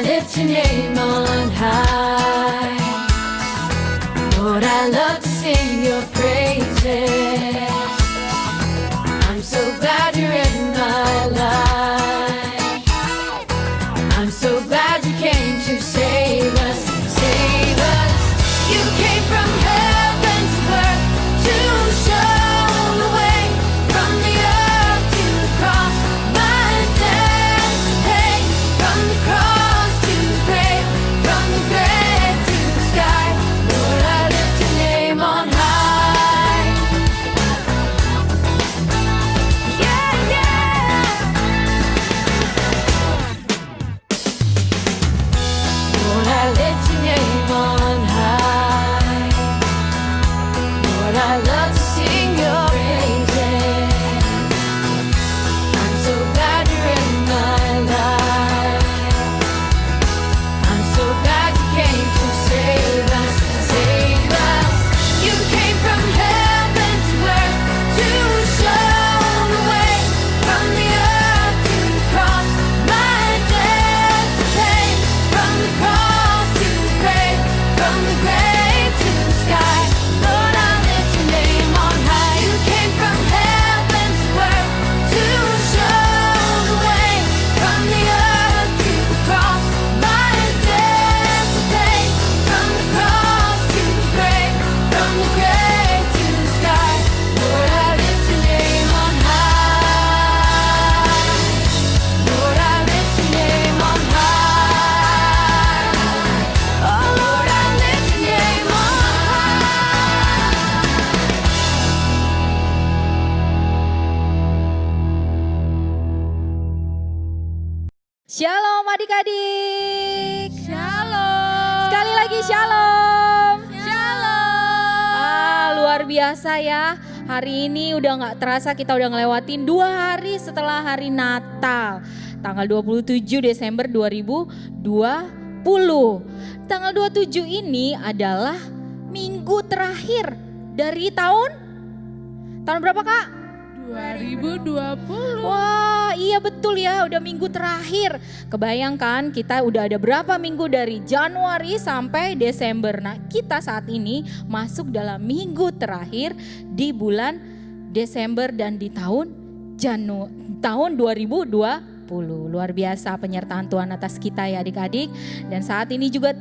I lift your name on high. Lord, I love to sing your praises. I'm so glad you're in my life. I'm so glad you came to save us, save us. You came from heaven to earth to show the way, from the earth to the cross, my debt to pay, from the cross to the grave, from the grave to the sky. Lord, I lift your name on high. Yeah, yeah. Lord, I lift your name on high. Lord, I love to sing your praises. I'm so glad you're in my life. I'm so glad you came to save us, save us. You came from heaven to earth to show the way, from the earth to the cross, my debt to pay, from the cross to the grave, from the grave to the sky. Lord, I lift your name on high. You came from heaven to earth to show the way, from the earth to the cross, my debt to pay, from the cross to the grave, from the grave to the sky. Lord, I lift your name on high. Lord, I lift your name on high. Oh Lord, I lift your name on Shalom adik-adik. Shalom. Sekali lagi shalom. Shalom. Luar biasa ya. Hari ini udah gak terasa kita udah ngelewatin 2 hari setelah hari Natal. Tanggal 27 Desember 2020. Tanggal 27 ini adalah minggu terakhir dari tahun berapa Kak? 2020. Wah iya betul ya, udah minggu terakhir. Kebayangkan kita udah ada berapa minggu dari Januari sampai Desember. Nah kita saat ini masuk dalam minggu terakhir di bulan Desember dan di tahun 2020. Luar biasa penyertaan Tuhan atas kita ya adik-adik. Dan saat ini juga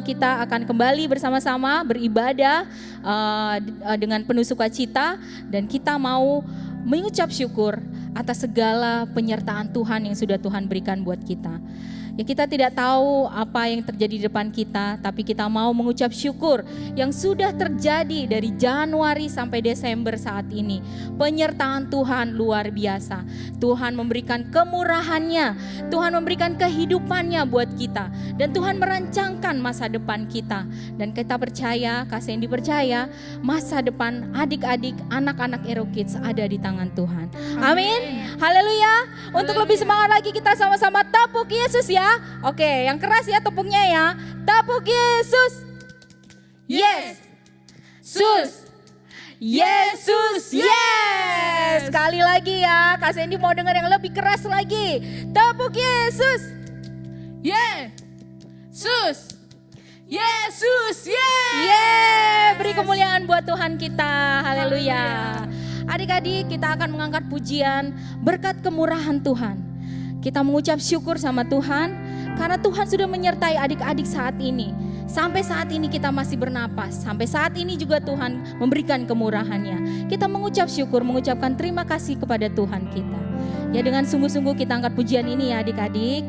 kita akan kembali bersama-sama beribadah dengan penuh sukacita. Dan kita mau mengucap syukur atas segala penyertaan Tuhan yang sudah Tuhan berikan buat kita. Ya kita tidak tahu apa yang terjadi di depan kita, tapi kita mau mengucap syukur yang sudah terjadi dari Januari sampai Desember saat ini. Penyertaan Tuhan luar biasa. Tuhan memberikan kemurahannya, Tuhan memberikan kehidupannya buat kita. Dan Tuhan merancangkan masa depan kita. Dan kita percaya, Kak Sandy percaya, masa depan adik-adik, anak-anak Hero Kids ada di tangan Tuhan. Amin. Haleluya. Untuk lebih semangat lagi kita sama-sama tepuk Yesus ya. Oke, yang keras ya tepuknya ya. Tepuk Yesus. Yes. Sus. Yesus. Yes. Sekali lagi ya. Kak Sandy mau dengar yang lebih keras lagi. Tepuk Yesus. Yesus. Yesus. Yeah. Beri kemuliaan buat Tuhan kita. Haleluya. Adik-adik kita akan mengangkat pujian berkat kemurahan Tuhan. Kita mengucap syukur sama Tuhan karena Tuhan sudah menyertai adik-adik saat ini. Sampai saat ini kita masih bernapas. Sampai saat ini juga Tuhan memberikan kemurahannya. Kita mengucap syukur, mengucapkan terima kasih kepada Tuhan kita. Ya dengan sungguh-sungguh kita angkat pujian ini ya adik-adik.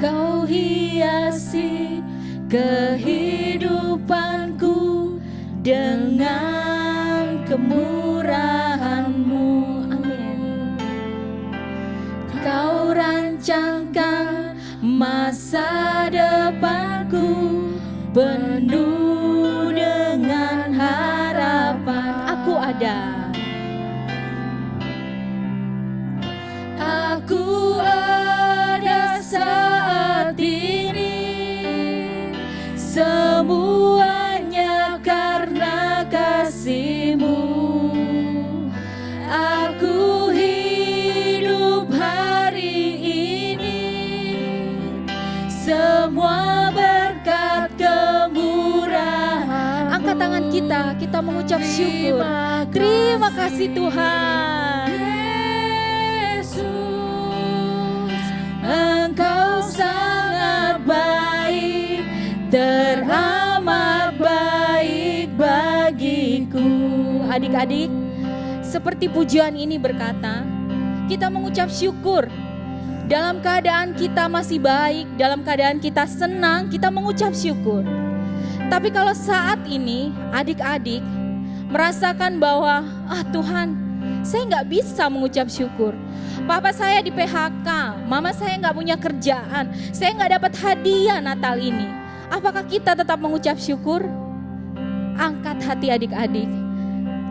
Kau hiasi kehidupanku dengan kemurahan-Mu. Amin. Kau rancangkan masa depanku penuh dengan harapan. Aku ada. Aku ada saat ini. Semuanya karena kasih-Mu. Aku hidup kita mengucap syukur. Terima kasih Tuhan. Yesus, Engkau sangat baik, teramat baik bagiku. Adik-adik, seperti pujian ini berkata, kita mengucap syukur. Dalam keadaan kita masih baik, dalam keadaan kita senang, kita mengucap syukur. Tapi kalau saat ini adik-adik merasakan bahwa, Tuhan, saya nggak bisa mengucap syukur. Papa saya di PHK, mama saya nggak punya kerjaan, saya nggak dapat hadiah Natal ini. Apakah kita tetap mengucap syukur? Angkat hati adik-adik.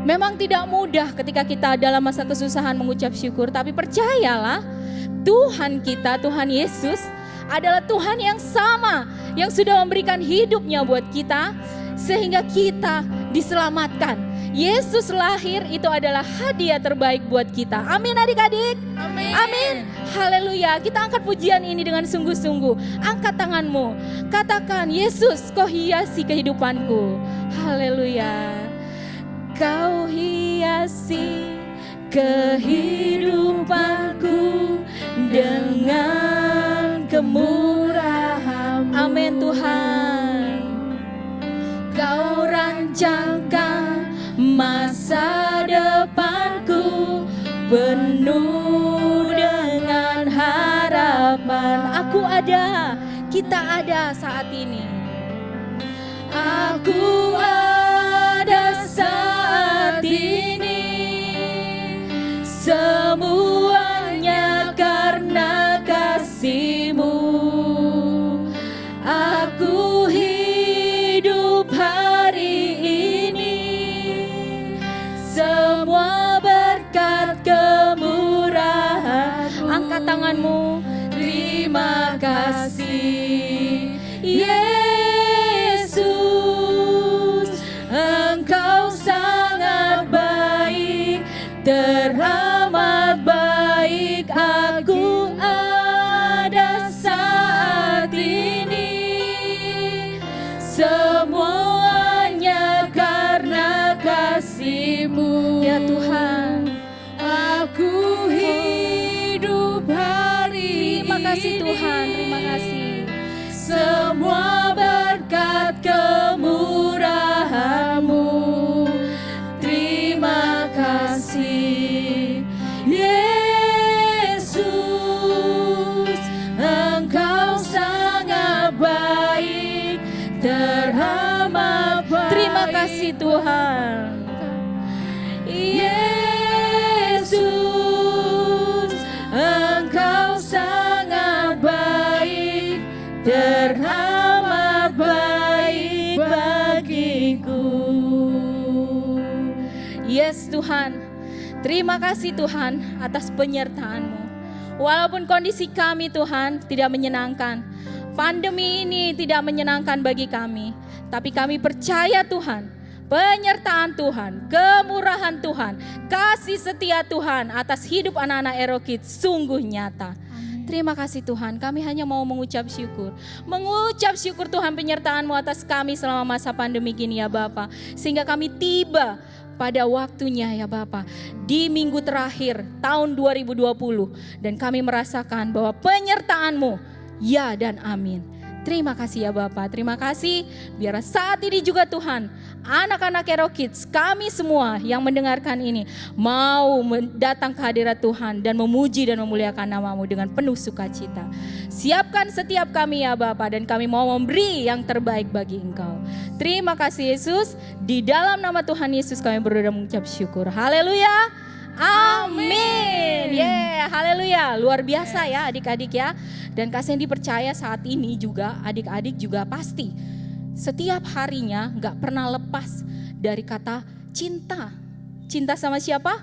Memang tidak mudah ketika kita dalam masa kesusahan mengucap syukur, tapi percayalah, Tuhan kita, Tuhan Yesus adalah Tuhan yang sama, yang sudah memberikan hidupnya buat kita, sehingga kita diselamatkan. Yesus lahir itu adalah hadiah terbaik buat kita. Amin adik-adik. Amin. Amin. Haleluya. Kita angkat pujian ini dengan sungguh-sungguh. Angkat tanganmu. Katakan, Yesus, kau hiasi kehidupanku. Haleluya. Kau hiasi kehidupanku dengan kemurahan. Amin Tuhan. Kau rancangkan masa depanku penuh dengan harapan. Aku ada, kita ada saat ini. Aku ada saat ini, semuanya karena kasih-Mu. Aku hidup hari ini, semua berkat kemurahan. Angkat tanganmu. Terima kasih Yesus, Engkau sangat baik, teramat baik. Aku ada saat ini, semuanya karena kasih-Mu. Ya Tuhan, aku hidup hari terima kasih Tuhan, terima kasih. semua berkat kemurahan-Mu. Terima kasih Yesus, Engkau sangat baik, teramat baik. Terima kasih Tuhan. Yesus, Engkau sangat baik, teramat baik bagiku. Yes Tuhan, terima kasih Tuhan atas penyertaan-Mu. Walaupun kondisi kami Tuhan tidak menyenangkan, pandemi ini tidak menyenangkan bagi kami, tapi kami percaya Tuhan, penyertaan Tuhan, kemurahan Tuhan, kasih setia Tuhan atas hidup anak-anak Erokid sungguh nyata. Terima kasih Tuhan, kami hanya mau mengucap syukur. Mengucap syukur Tuhan penyertaan-Mu atas kami selama masa pandemi gini ya Bapa. Sehingga kami tiba pada waktunya ya Bapa, di minggu terakhir tahun 2020. Dan kami merasakan bahwa penyertaan-Mu ya dan amin. Terima kasih ya Bapak, terima kasih. Biar saat ini juga Tuhan, anak-anak Hero Kids, kami semua yang mendengarkan ini mau datang ke hadirat Tuhan dan memuji dan memuliakan nama-Mu dengan penuh sukacita. Siapkan setiap kami ya Bapak, dan kami mau memberi yang terbaik bagi Engkau. Terima kasih Yesus, di dalam nama Tuhan Yesus kami berdoa dan mengucap syukur. Haleluya. Amin. Haleluya. Luar biasa ya adik-adik ya. Dan kasih yang dipercaya saat ini juga adik-adik juga pasti setiap harinya gak pernah lepas dari kata cinta. Cinta sama siapa?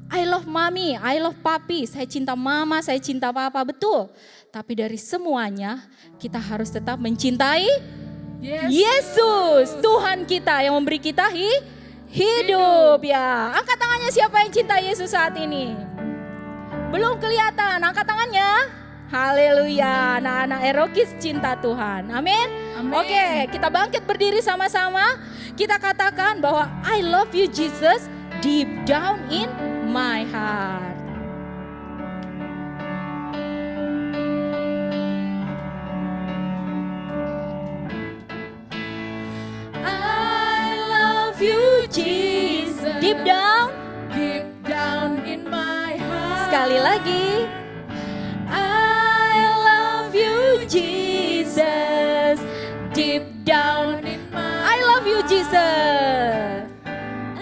I love mommy, I love papi. Saya cinta mama, saya cinta papa, betul. Tapi dari semuanya kita harus tetap mencintai Yesus, Tuhan kita yang memberi kita hidup ya. Angkat tangannya siapa yang cinta Yesus saat ini? Belum kelihatan, angkat tangannya. Haleluya, anak-anak Hero Kids cinta Tuhan. Amin. Amin. Oke, kita bangkit berdiri sama-sama. Kita katakan bahwa I love you Jesus deep down in my heart. I love you, Jesus. Deep down. Deep down in my heart. Sekali lagi. I love you, Jesus. Deep down. In my I love you Jesus.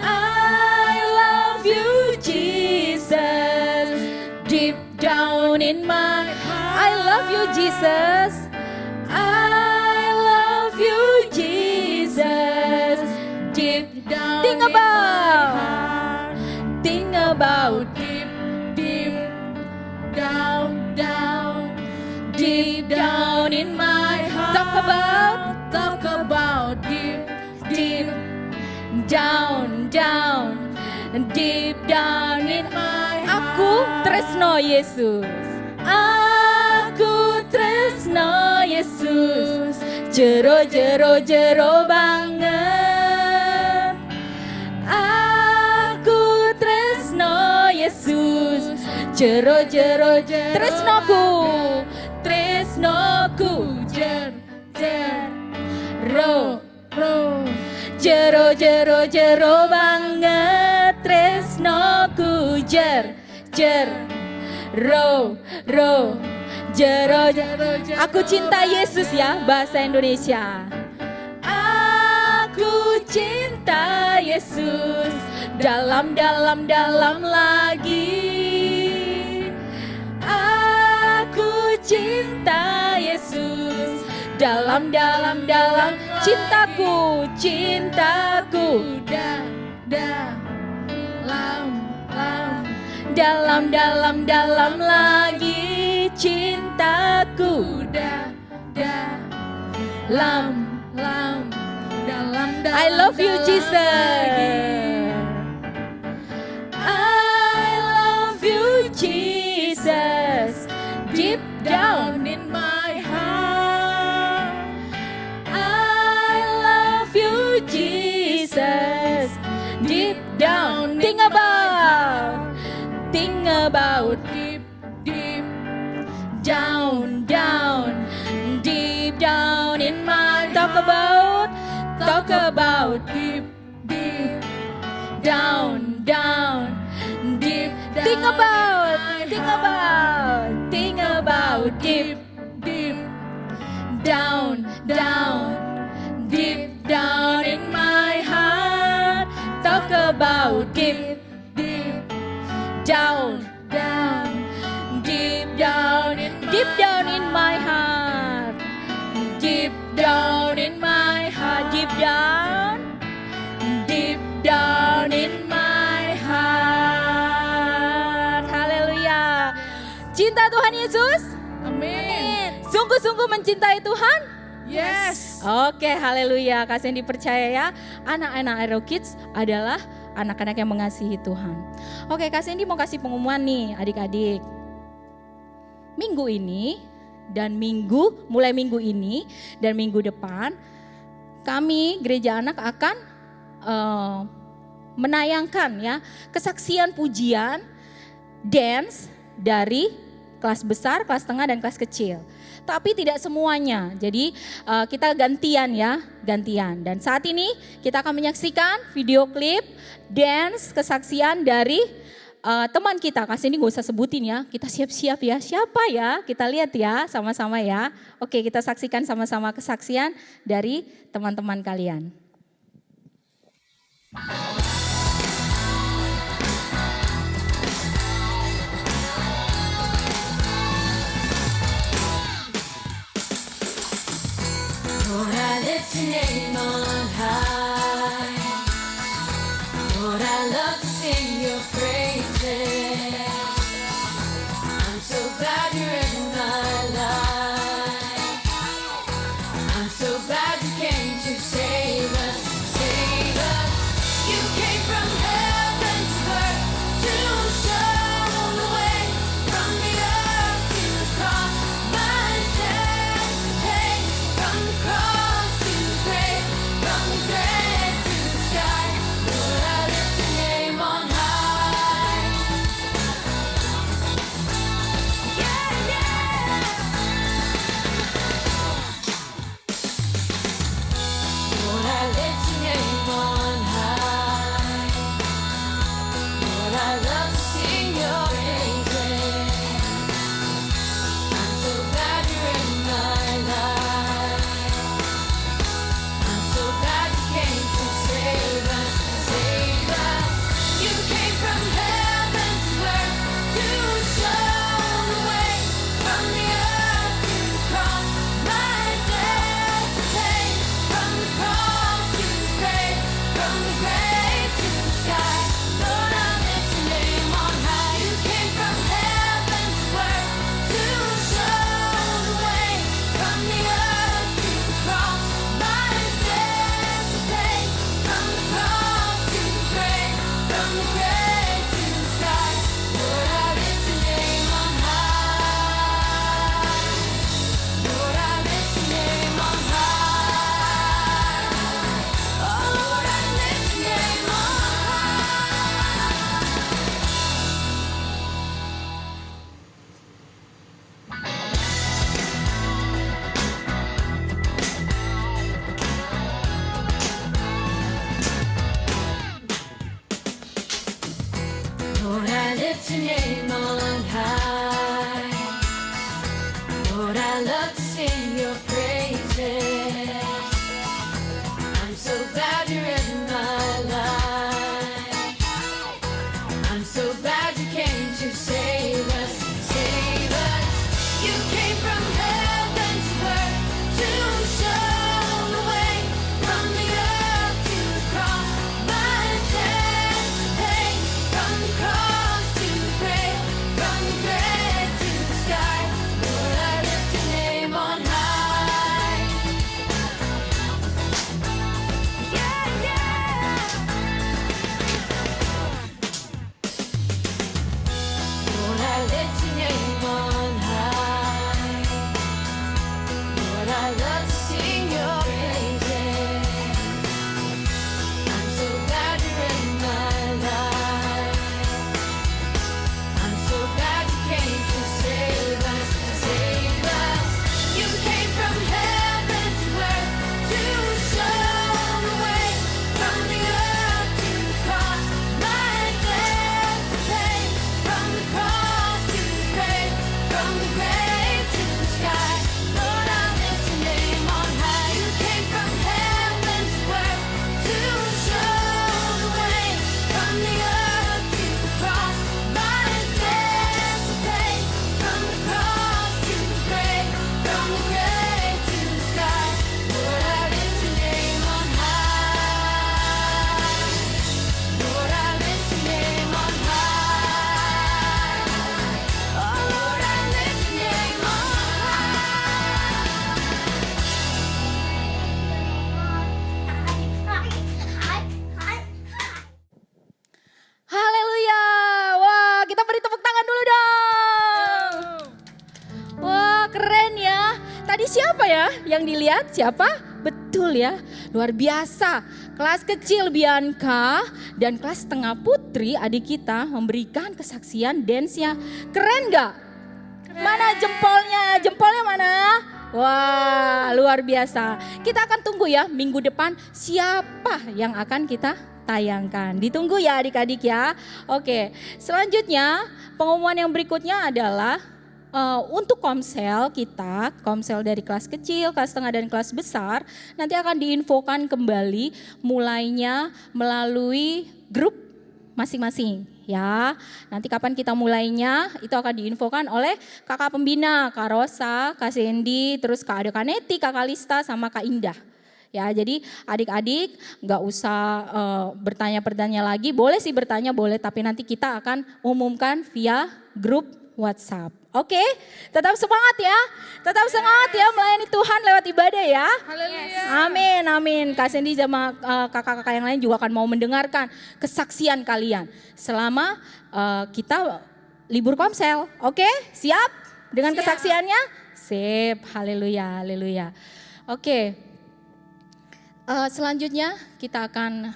I love you, Jesus. Deep down in my heart. I love you Jesus. I love you, Jesus. Deep Down Think in my about. heart. Think about. Deep, deep, down, down, Deep down in my heart. Talk about deep, Deep down, down, deep down in my Aku heart. tresno Yesus. Aku tresno Yesus. Jero jero jero banget. Aku tresno Yesus. Jero jero jero tresnoku. Tresnoku Jer, ro. ro, Jero jero jero banget tresnoku jer ro jero aku cinta Yesus ya bahasa Indonesia. Aku cinta Yesus dalam lagi. Aku cinta Yesus dalam cintaku dalam lagi cintaku dalam I love you Jesus. I love you Jesus deep down in my heart. I love you Jesus deep down. Think about Deep, deep, down deep down in my talk about deep, deep, down deep think down about in my deep deep, down deep down in my heart. Talk about deep deep, down deep down in my heart. Deep down in my heart. Deep down in my heart. Haleluya. Cinta Tuhan Yesus. amin. Sungguh-sungguh mencintai Tuhan. Yes. Oke, haleluya. Kasih yang dipercaya ya, anak-anak Aero Kids adalah anak-anak yang mengasihi Tuhan. Oke, Kak Cindy mau kasih pengumuman nih adik-adik. Minggu ini dan mulai minggu ini dan minggu depan kami gereja anak akan menayangkan ya kesaksian pujian dance dari kelas besar, kelas tengah dan kelas kecil. Tapi tidak semuanya. Jadi kita gantian. Dan saat ini kita akan menyaksikan video klip dance kesaksian dari teman kita. Kasih ini gak usah sebutin ya. Kita siap-siap ya. Siapa ya? Kita lihat ya sama-sama ya. Oke, kita saksikan sama-sama kesaksian dari teman-teman kalian. Lord, I lift your name on high. Lord, I love to sing your praises. I'm so glad you're in my life. I'm so glad you came to save us, save us. You came from heaven to earth to show the way. From the earth to the cross, my debt to pay. From the cross to the grave, from the grave to Tadi siapa ya yang dilihat? Siapa? Betul ya, luar biasa. Kelas kecil Bianca dan kelas tengah Putri adik kita memberikan kesaksian dance-nya. Keren gak? Mana jempolnya? Jempolnya mana? Wah, luar biasa. Kita akan tunggu ya minggu depan siapa yang akan kita tayangkan. Ditunggu ya adik-adik ya. Oke, selanjutnya pengumuman yang berikutnya adalah untuk komsel kita, komsel dari kelas kecil, kelas tengah dan kelas besar nanti akan diinfokan kembali mulainya melalui grup masing-masing ya. Nanti kapan kita mulainya itu akan diinfokan oleh kakak pembina, Kak Rosa, Kak Sandy, terus Kak Ade Kaneti, Kak Kalista sama Kak Indah. Ya, jadi adik-adik nggak usah bertanya-bertanya lagi, boleh sih bertanya boleh, tapi nanti kita akan umumkan via grup WhatsApp. Oke, tetap semangat ya, tetap semangat ya melayani Tuhan lewat ibadah ya. Haleluya. Amin, amin. Kak Sandy sama kakak-kakak yang lain juga akan mau mendengarkan kesaksian kalian selama kita libur komsel. Oke, siap dengan kesaksiannya? Sip, haleluya, haleluya. Oke, selanjutnya kita akan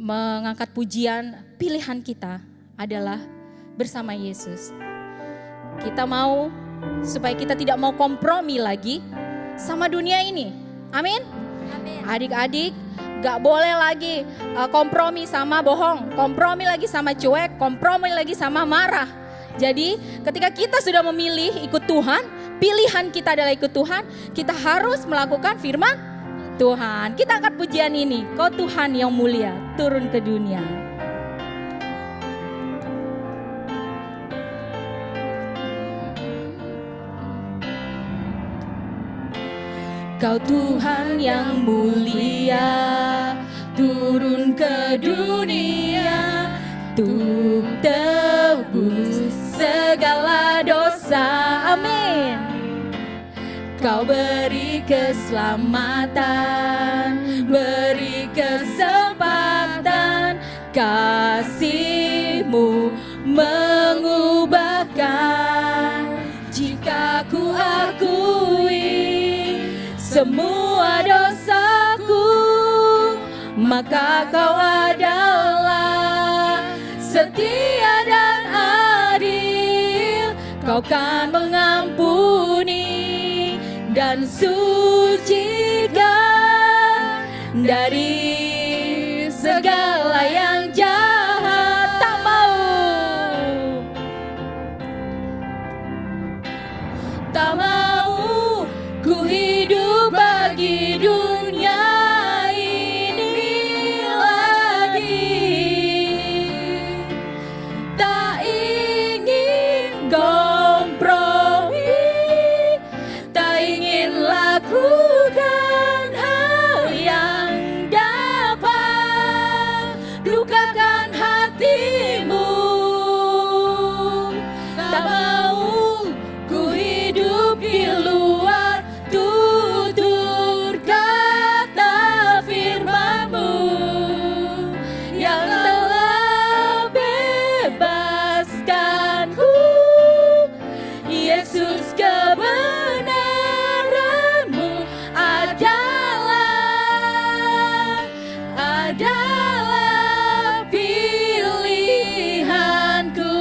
mengangkat pujian. Pilihan kita adalah bersama Yesus. Kita mau supaya kita tidak mau kompromi lagi sama dunia ini. Amin. Adik-adik gak boleh lagi kompromi sama bohong, kompromi lagi sama cuek, kompromi lagi sama marah. Jadi ketika kita sudah memilih ikut Tuhan, pilihan kita adalah ikut Tuhan, kita harus melakukan firman Tuhan. Kita angkat pujian ini, Kau Tuhan yang mulia turun ke dunia. Kau Tuhan yang mulia turun ke dunia untuk tebus segala dosa. Amin. Kau beri keselamatan, beri kesempatan, kasih-Mu mengubahkan. Jika ku akui semua dosaku, maka Kau adalah setia dan adil. Kau kan mengampuni dan sucikan dari segala yang jahat. Tak mau ku hidup bagi dunia ini lagi. Tak ingin kompromi, tak ingin lakukan hal yang dapat lukakan hatimu. Tak mau ku hidup di luar tutur kata firman-Mu yang telah bebaskanku. Yesus, kebenaran-Mu adalah pilihanku.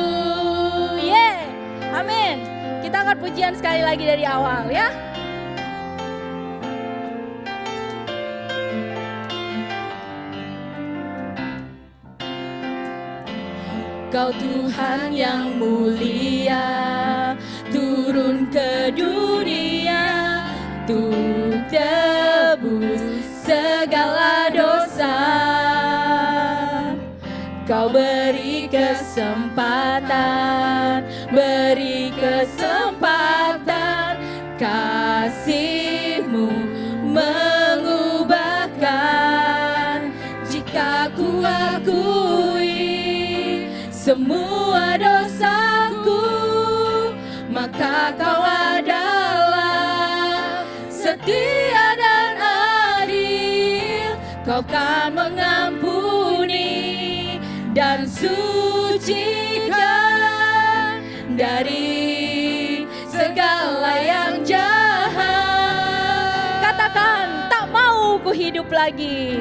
Amin. Kita angkat pujian sekali lagi dari awal ya. Kau Tuhan yang mulia turun ke dunia untuk tebus segala dosa. Kau beri kesempatan, beri kesempatan, kasih-Mu mengubahkan. Jika ku akui semua dosaku, maka Kau adalah setia dan adil. Kau kan mengampuni dan sucikan dari segala lagi.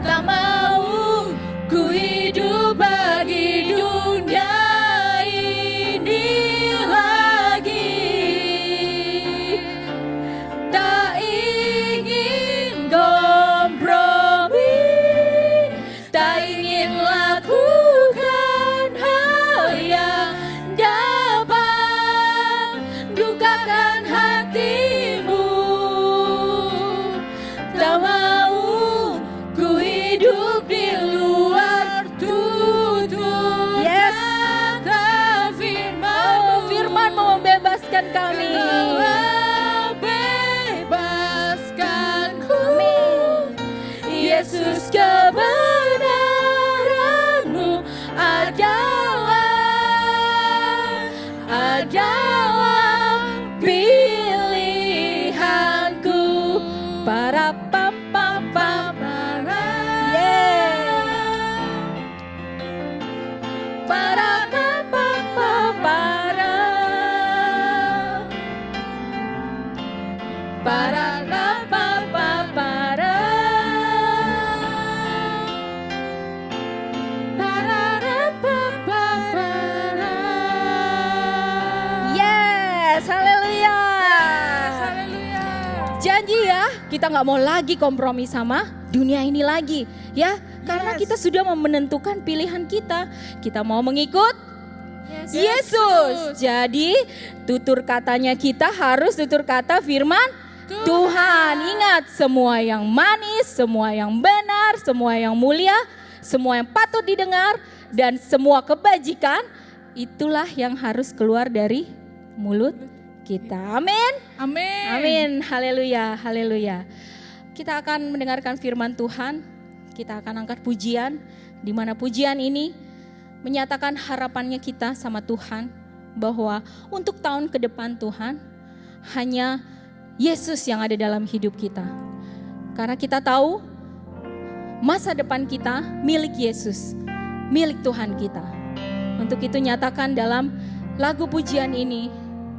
Tak mau ku hidup bagi dunia ini lagi. Tak ingin kompromi, tak ingin lakukan hal yang dapat dukakan hatimu. Tak mau ku hidup di luar tutur kata firman-Mu. Firman-Mu membebaskan kami. Bebaskanku. Yesus, kebenaran-Mu adalah pilihanku. Para pam pam pam para, para pam pam pam para, para pam pam pam para, para pam pam para. Yes, haleluya. Haleluya. Janji ya, kita nggak mau lagi kompromi sama dunia ini lagi, ya. Karena kita sudah menentukan pilihan kita. Kita mau mengikut Yesus. Jadi tutur katanya kita harus tutur kata firman Tuhan. Ingat, semua yang manis, semua yang benar, semua yang mulia, semua yang patut didengar, dan semua kebajikan, itulah yang harus keluar dari mulut kita. Amin. Amin. Amin, haleluya, haleluya. Kita akan mendengarkan firman Tuhan, kita akan angkat pujian, di mana pujian ini menyatakan harapannya kita sama Tuhan, bahwa untuk tahun ke depan Tuhan, hanya Yesus yang ada dalam hidup kita. Karena kita tahu masa depan kita milik Yesus, milik Tuhan kita. Untuk itu nyatakan dalam lagu pujian ini,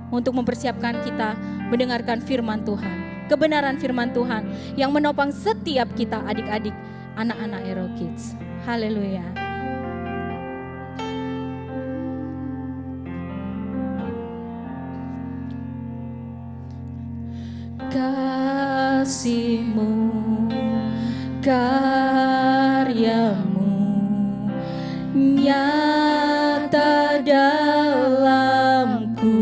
untuk mempersiapkan kita mendengarkan firman Tuhan, kebenaran firman Tuhan yang menopang setiap kita adik-adik, anak-anak Ero Kids. Haleluya. Kasih-Mu, karya-Mu nyata dalamku.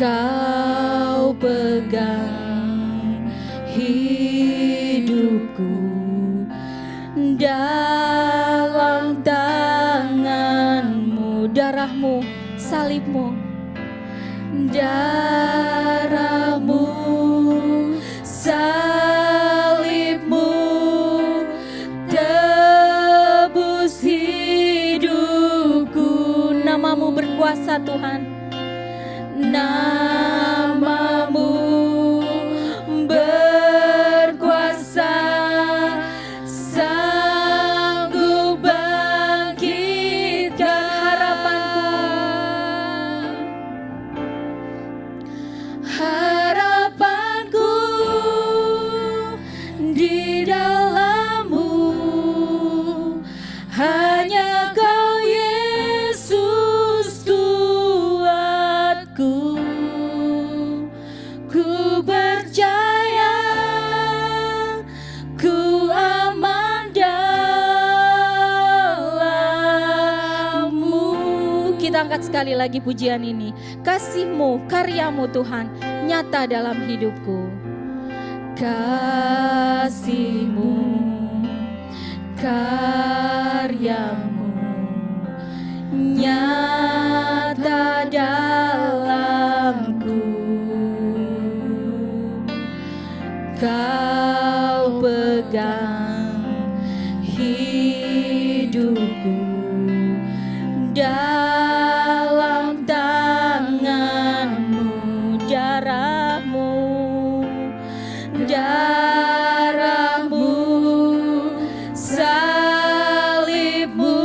Kau pegang hidupku dalam tangan-Mu, darah-Mu, salib-Mu, darah-Mu, salib-Mu, tebus hidupku. Nama-Mu berkuasa Tuhan, nama-Mu berkuasa, sanggup bangkitkan harapanku di dalam-Mu. Hanya Kau Yesus kuatku, ku percaya, ku aman dalam-Mu. Kita angkat sekali lagi pujian ini. Kasih-Mu, karya-Mu Tuhan nyata dalam hidupku. Kasih-Mu, karya-Mu nyata dalamku. Kau pegang hidupku dalam tangan-Mu, darah-Mu, darah-Mu, salib-Mu,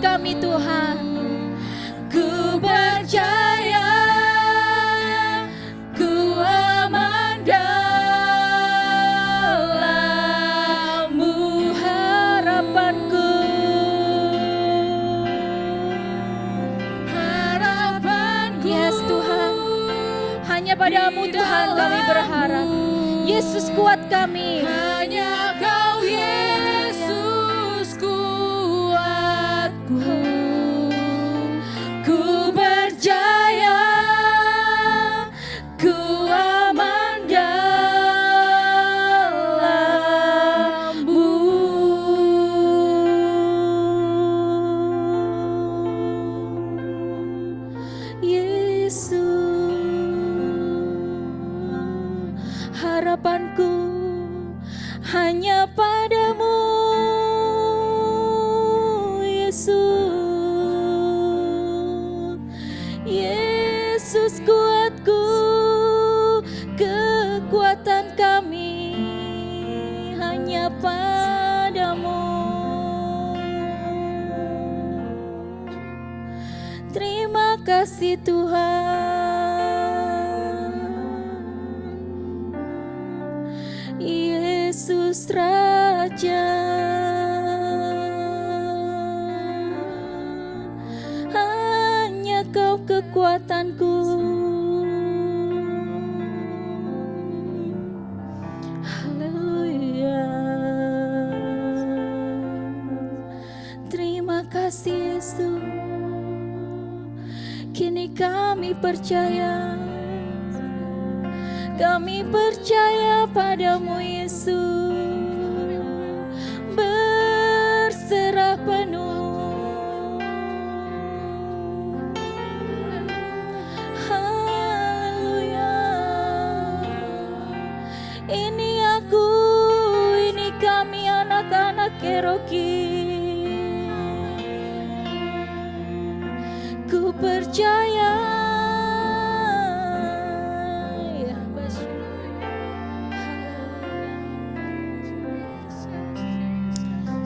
kami Tuhan. Ku percaya, ku aman dalam-Mu harapanku. Yes Tuhan, hanya padamu Tuhan kami berharap. Yesus kuat kami. Hanya Kau Yesus kuatku. Ku percaya, ku aman dalam-Mu. Yesus, harapanku hanya padamu, Yesus. Yesus kuatku, kekuatan kami hanya padamu. Terima kasih Tuhan, Yesus Raja. Hanya Kau kekuatanku. Haleluya. Terima kasih Yesus. Kini kami percaya, kami percaya padamu Yesus. Berserah penuh. Haleluya. Ini aku, ini kami anak-anak Keroki. Ku percaya. Ya,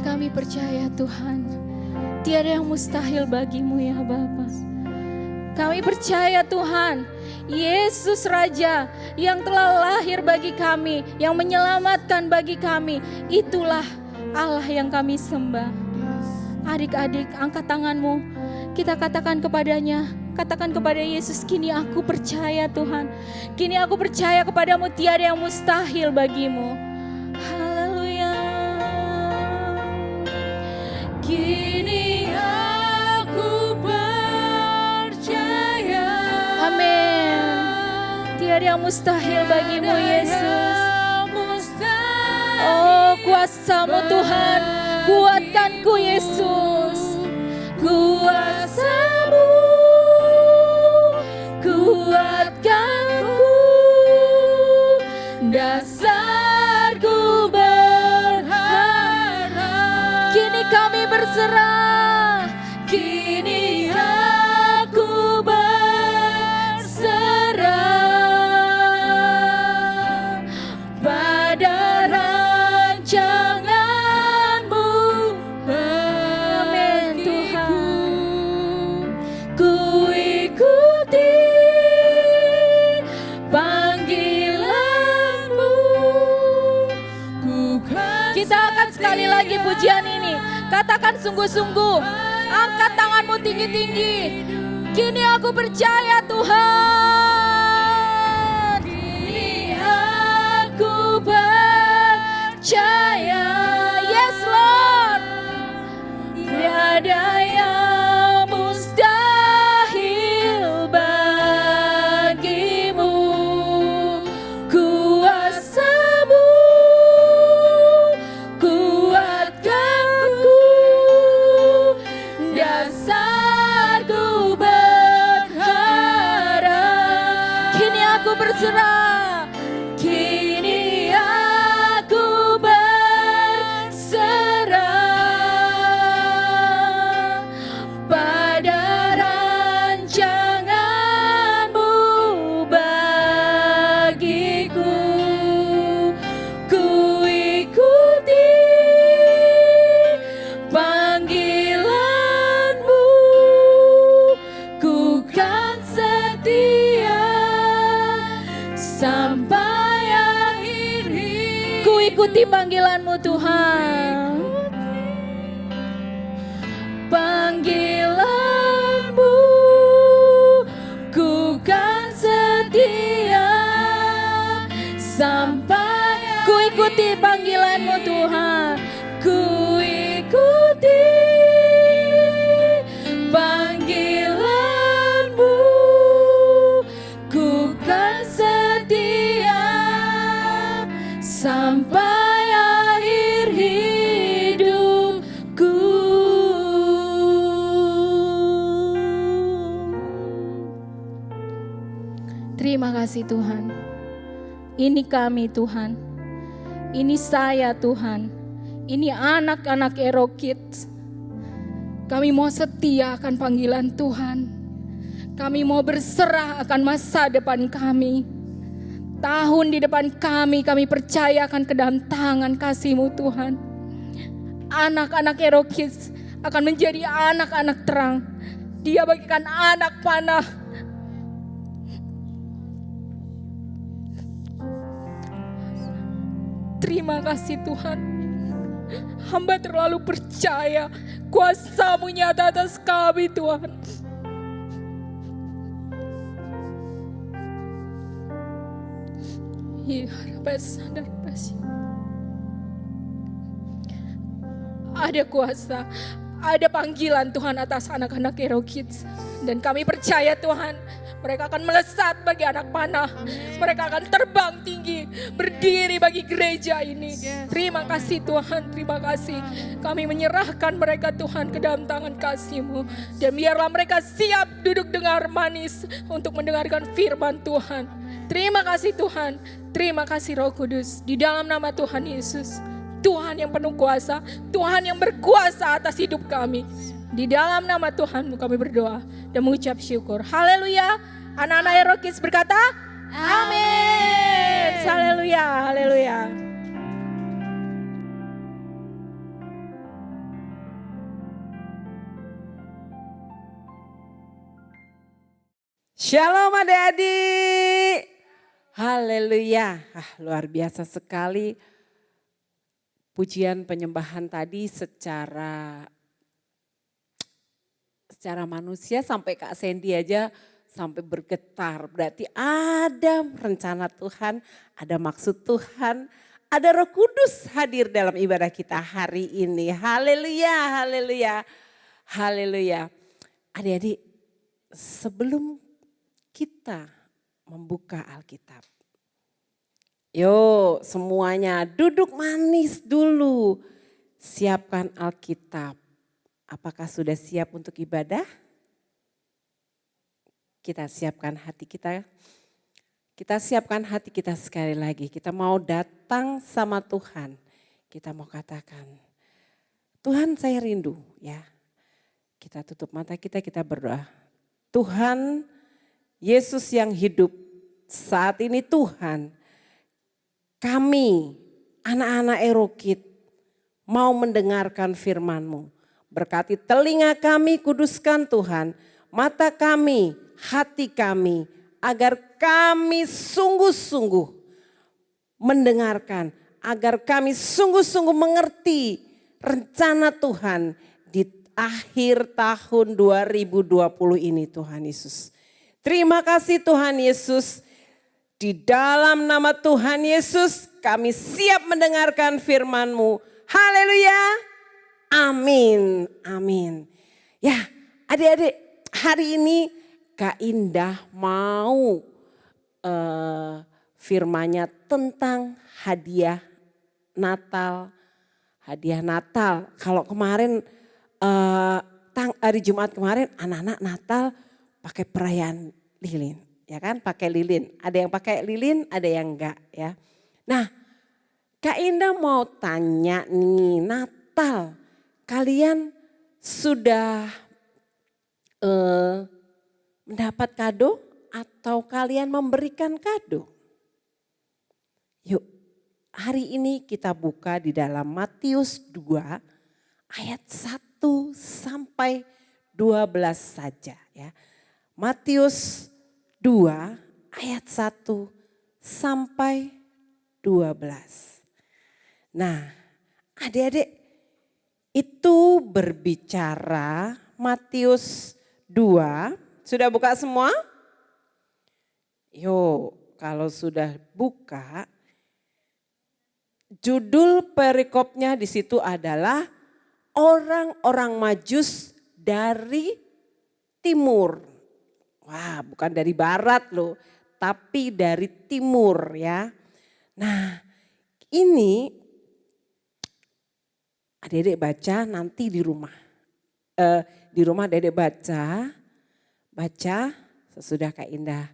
kami percaya Tuhan, tiada yang mustahil bagimu ya Bapa. Kami percaya Tuhan, Yesus Raja yang telah lahir bagi kami, yang menyelamatkan bagi kami, itulah Allah yang kami sembah. Adik-adik, angkat tanganmu. Kita katakan kepadanya, katakan kepada Yesus, kini aku percaya Tuhan. Kini aku percaya kepadamu, tiada yang mustahil bagimu. Haleluya. Kini aku percaya. Amin. Tiada yang mustahil bagimu Yesus. Oh, kuasa-Mu Tuhan, kuatkanku Yesus. Kuasa-Mu, kuatkanku, dasarku berharap. Kini kami berserah, kini aku berserah pada rancangan. Amin Tuhan. Ku ikuti panggilan-Mu. Kita akan sekali lagi pujian ini. Katakan sungguh-sungguh. Angkat tanganmu tinggi-tinggi. Kini aku percaya Tuhan. Kini aku percaya. Yes Lord. Tiada yang mustahil bagimu. Kuasa-Mu, kuatkanku, dasarku berharap. Kini aku berserah, kini aku berserah pada rancangan-Mu bagiku. Ku ikuti panggilan-Mu. sampai akhir hidup. Ku ikuti panggilan-Mu Tuhan. Panggilan-Mu, ku kan setia sampai. Ku ikuti panggilan-Mu Tuhan. Ku ikuti panggilan-Mu, ku kan setia sampai akhir hidupku. Terima kasih Tuhan. Ini kami Tuhan. Ini saya Tuhan. Ini anak-anak Ero Kids. Kami mau setia akan panggilan Tuhan. Kami mau berserah akan masa depan kami. Tahun di depan kami percaya akan ke dalam tangan kasih-Mu Tuhan. Anak-anak Ero Kids akan menjadi anak-anak terang. Dia bagikan anak panah. Terima kasih Tuhan. Hamba terlalu percaya kuasa-Mu nyata atas kami Tuhan. Ada kuasa, ada panggilan Tuhan atas anak-anak Ero Kids. Dan kami percaya Tuhan, mereka akan melesat bagi anak panah. Mereka akan terbang tinggi, berdiri bagi gereja ini. Terima kasih Tuhan, terima kasih. Kami menyerahkan mereka Tuhan ke dalam tangan kasih-Mu. Dan biarlah mereka siap duduk dengar manis untuk mendengarkan firman Tuhan. Terima kasih Tuhan, terima kasih Roh Kudus. Di dalam nama Tuhan Yesus, Tuhan yang penuh kuasa, Tuhan yang berkuasa atas hidup kami. Di dalam nama Tuhan-Mu kami berdoa dan mengucap syukur. Haleluya. Anak-anak Ero Kids berkata, amin. Haleluya, haleluya. Shalom adik-adik. Haleluya. Luar biasa sekali pujian penyembahan tadi secara manusia sampai Kak Sandy aja sampai bergetar. Berarti ada rencana Tuhan, ada maksud Tuhan, ada Roh Kudus hadir dalam ibadah kita hari ini. Haleluya, haleluya, haleluya. Adik-adik, sebelum kita membuka Alkitab, yuk semuanya duduk manis dulu. Siapkan Alkitab. Apakah sudah siap untuk ibadah? Kita siapkan hati kita. Kita siapkan hati kita sekali lagi. Kita mau datang sama Tuhan. Kita mau katakan, Tuhan saya rindu ya. Kita tutup mata kita berdoa. Tuhan Yesus yang hidup saat ini Tuhan. Kami anak-anak Ero Kids mau mendengarkan firman-Mu. Berkati telinga kami, kuduskan Tuhan, mata kami, hati kami, agar kami sungguh-sungguh mendengarkan, agar kami sungguh-sungguh mengerti rencana Tuhan di akhir tahun 2020 ini Tuhan Yesus. Terima kasih Tuhan Yesus, di dalam nama Tuhan Yesus kami siap mendengarkan firman-Mu. Haleluya. Amin, amin. Ya adik-adik, hari ini Kak Indah mau firman-Nya tentang hadiah Natal. Hadiah Natal, kalau kemarin hari Jumat kemarin anak-anak Natal pakai perayaan lilin. Ya kan, pakai lilin. Ada yang pakai lilin, ada yang enggak ya. Nah Kak Indah mau tanya nih, Natal kalian sudah mendapat kado atau kalian memberikan kado? Yuk, hari ini kita buka di dalam Matius 2 ayat 1 sampai 12 saja ya. Matius 2 ayat 1 sampai 12. Nah, adik-adik itu berbicara Matius 2. Sudah buka semua? Yuk, kalau sudah buka, judul perikopnya di situ adalah orang-orang Majus dari timur. Wah, bukan dari barat loh, tapi dari timur ya. Nah, ini adik-adik baca nanti di rumah. Di rumah adik-adik baca sesudah Kak Indah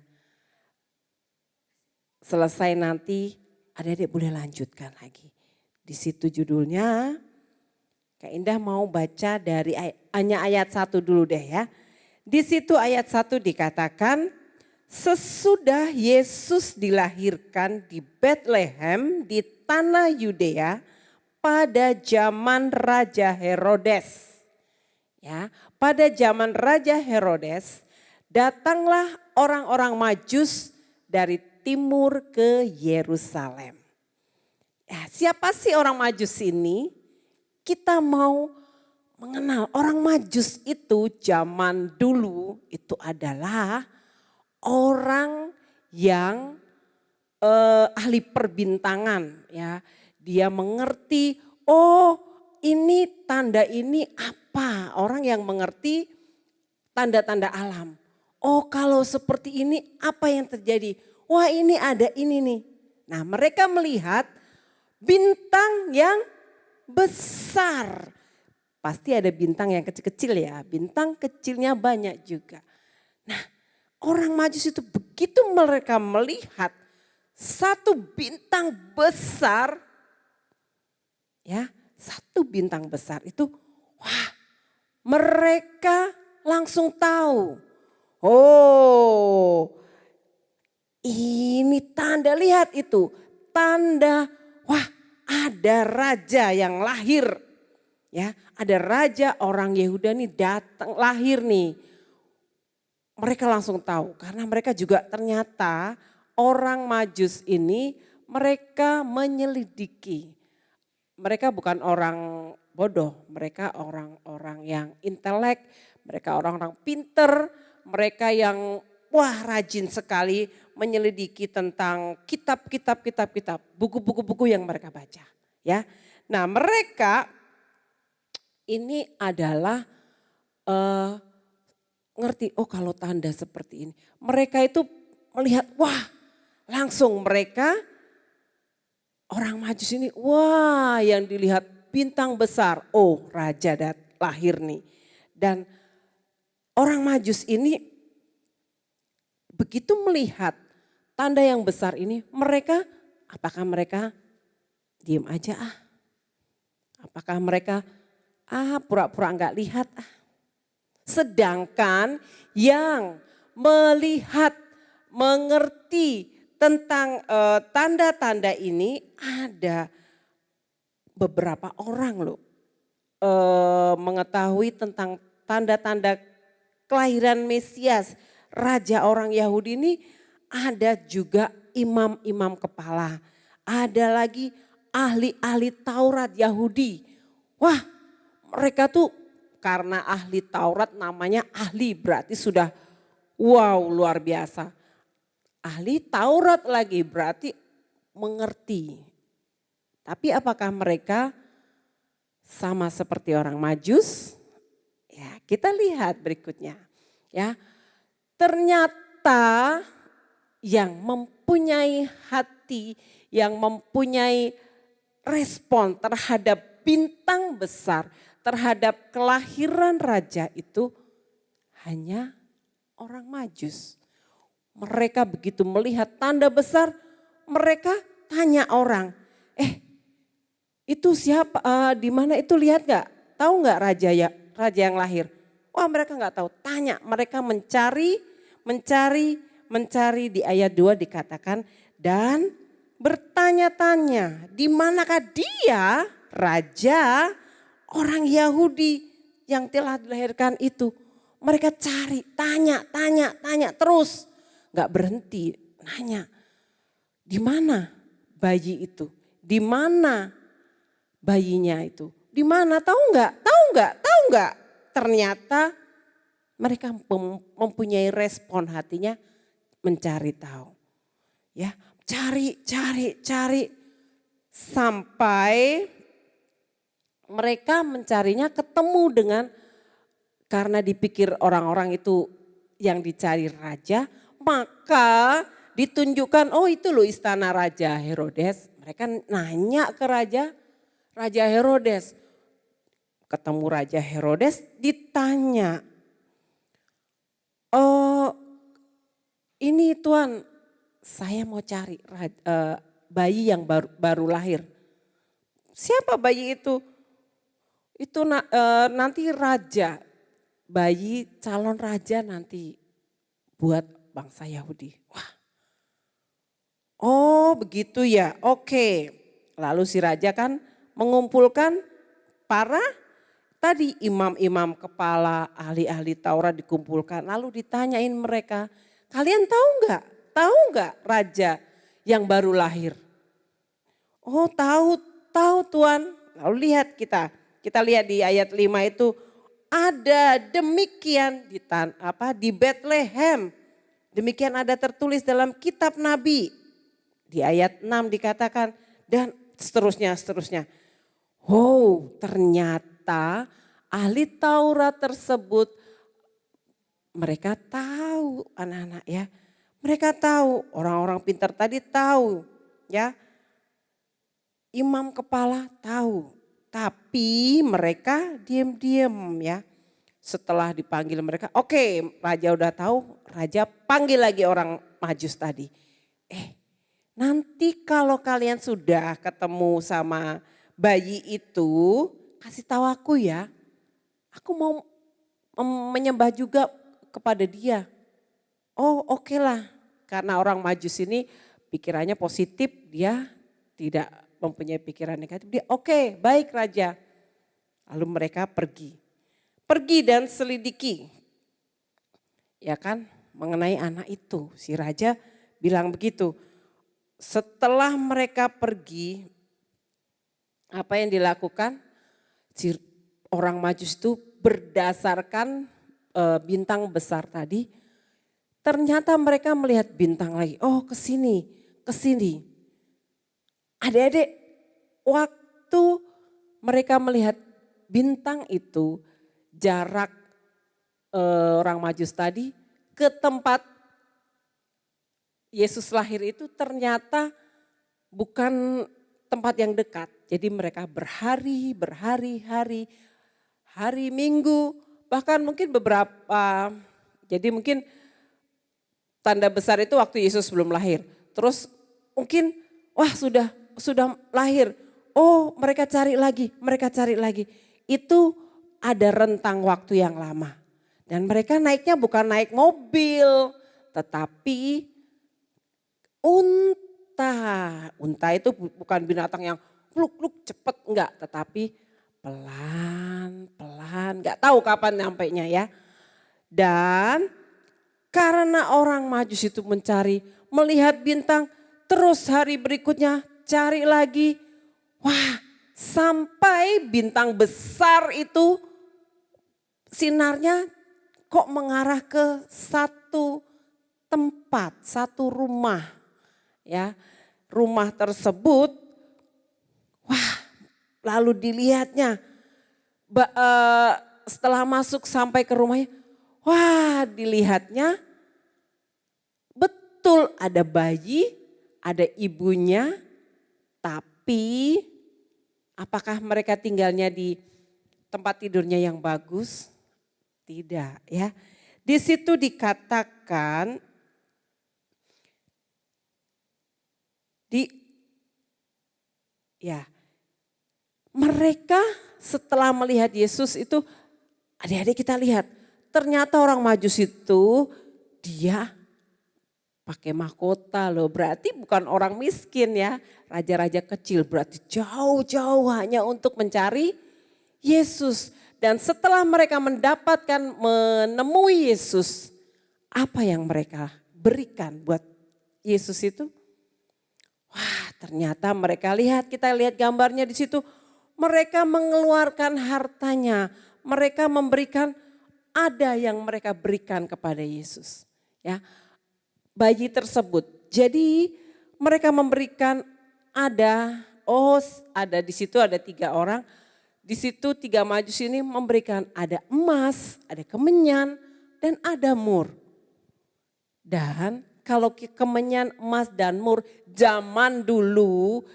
selesai nanti adik-adik boleh lanjutkan lagi. Di situ judulnya Kak Indah mau baca dari hanya ayat 1 dulu deh ya. Di situ ayat 1 dikatakan, sesudah Yesus dilahirkan di Bethlehem di tanah Yudea pada zaman Raja Herodes. Ya, pada zaman Raja Herodes datanglah orang-orang Majus dari timur ke Yerusalem. Ya, siapa sih orang Majus ini? Kita mau mengenal orang Majus itu zaman dulu itu adalah orang yang ahli perbintangan ya. Dia mengerti, oh ini tanda ini apa? Orang yang mengerti tanda-tanda alam. Oh kalau seperti ini apa yang terjadi? Wah ini ada ini nih. Nah mereka melihat bintang yang besar. Pasti ada bintang yang kecil-kecil ya. Bintang kecilnya banyak juga. Nah orang Majus itu begitu mereka melihat satu bintang besar. Ya satu bintang besar itu wah mereka langsung tahu. Oh ini tanda, lihat itu tanda, wah ada raja yang lahir. Ya, ada raja orang Yehuda nih datang lahir nih. Mereka langsung tahu karena mereka juga ternyata orang Majus ini mereka menyelidiki. Mereka bukan orang bodoh, mereka orang-orang yang intelek, mereka orang-orang pinter, mereka yang wah rajin sekali menyelidiki tentang kitab, buku-buku yang mereka baca. Ya, nah mereka ini adalah ngerti, oh kalau tanda seperti ini. Mereka itu melihat, wah langsung mereka orang Majus ini, wah yang dilihat bintang besar, oh raja lahir nih. Dan orang Majus ini begitu melihat tanda yang besar ini, mereka, apakah mereka diam aja ah? Apakah mereka pura-pura enggak lihat ah? Sedangkan yang melihat, mengerti tentang tanda-tanda ini ada beberapa orang loh. Mengetahui tentang tanda-tanda kelahiran Mesias, raja orang Yahudi ini. Ada juga imam-imam kepala, ada lagi ahli-ahli Taurat Yahudi. Wah mereka tuh karena ahli Taurat namanya ahli berarti sudah wow luar biasa. Ahli Taurat lagi berarti mengerti. Tapi apakah mereka sama seperti orang Majus? Ya kita lihat berikutnya. Ya ternyata yang mempunyai hati, yang mempunyai respon terhadap bintang besar, terhadap kelahiran raja itu hanya orang Majus. Mereka begitu melihat tanda besar, mereka tanya orang, itu siapa, di mana itu lihat gak? Tahu gak raja yang lahir? Wah mereka gak tahu, tanya, mereka mencari di ayat 2 dikatakan dan bertanya-tanya di manakah dia raja orang Yahudi yang telah dilahirkan itu. Mereka cari, tanya terus. Gak berhenti nanya. Di mana bayi itu? Di mana bayinya itu? Di mana? Tahu nggak? Tahu nggak? Tahu nggak? Ternyata mereka mempunyai respon hatinya mencari tahu. Ya, cari sampai mereka mencarinya ketemu dengan, karena dipikir orang-orang itu yang dicari raja, maka ditunjukkan, oh itu loh istana Raja Herodes. Mereka nanya ke Raja Herodes. Ketemu Raja Herodes ditanya, oh ini Tuan, saya mau cari bayi yang baru lahir. Siapa bayi itu? Itu nanti raja, bayi calon raja nanti buat bangsa Yahudi. Wah, oh begitu ya, oke. Lalu si raja kan mengumpulkan para tadi imam-imam kepala, ahli-ahli Taurat dikumpulkan. Lalu ditanyain mereka, kalian tahu nggak? Tahu nggak raja yang baru lahir? Oh tahu Tuan. Lalu lihat kita lihat di ayat 5 itu ada demikian di Bethlehem. Demikian ada tertulis dalam kitab Nabi. Di ayat 6 dikatakan dan seterusnya. Oh ternyata ahli Taurat tersebut mereka tahu anak-anak ya. Mereka tahu, orang-orang pintar tadi tahu ya. Imam kepala tahu, tapi mereka diam-diam ya. Setelah dipanggil mereka, oke, raja udah tahu, raja panggil lagi orang Majus tadi. Nanti kalau kalian sudah ketemu sama bayi itu, kasih tahu aku ya. Aku mau menyembah juga kepada dia. Oh oke lah, karena orang Majus ini pikirannya positif, dia tidak mempunyai pikiran negatif. Dia oke, baik raja. Lalu mereka pergi dan selidiki. Ya kan, mengenai anak itu. Si raja bilang begitu. Setelah mereka pergi, apa yang dilakukan? Si orang Majus itu berdasarkan bintang besar tadi, ternyata mereka melihat bintang lagi. Oh ke sini. Adik-adik, waktu mereka melihat bintang itu, jarak orang Majus tadi ke tempat Yesus lahir itu ternyata bukan tempat yang dekat. Jadi mereka berhari-hari, minggu, bahkan mungkin beberapa, jadi mungkin tanda besar itu waktu Yesus belum lahir. Terus mungkin wah sudah lahir. Oh mereka cari lagi. Itu ada rentang waktu yang lama. Dan mereka naiknya bukan naik mobil, tetapi unta. Unta itu bukan binatang yang pluk cepet enggak, tetapi pelan, enggak tahu kapan nyampainya ya. Dan karena orang Majus itu melihat bintang, terus hari berikutnya cari lagi. Wah, sampai bintang besar itu sinarnya kok mengarah ke satu tempat, satu rumah. Ya, rumah tersebut, wah, lalu dilihatnya setelah masuk sampai ke rumahnya, wah, dilihatnya betul ada bayi, ada ibunya, tapi apakah mereka tinggalnya di tempat tidurnya yang bagus? Tidak ya. Di situ dikatakan mereka setelah melihat Yesus itu, adik-adik kita lihat, ternyata orang Majus itu dia pakai mahkota loh, berarti bukan orang miskin ya, raja-raja kecil, berarti jauh-jauh hanya untuk mencari Yesus. Dan setelah mereka menemui Yesus, apa yang mereka berikan buat Yesus itu? Wah, ternyata mereka kita lihat gambarnya di situ. Mereka mengeluarkan hartanya, mereka memberikan, ada yang mereka berikan kepada Yesus. Ya, bayi tersebut. Jadi mereka memberikan ada di situ ada 3 orang. Di situ 3 majus ini memberikan ada emas, ada kemenyan, dan ada mur. Dan kalau kemenyan, emas, dan mur zaman dulu,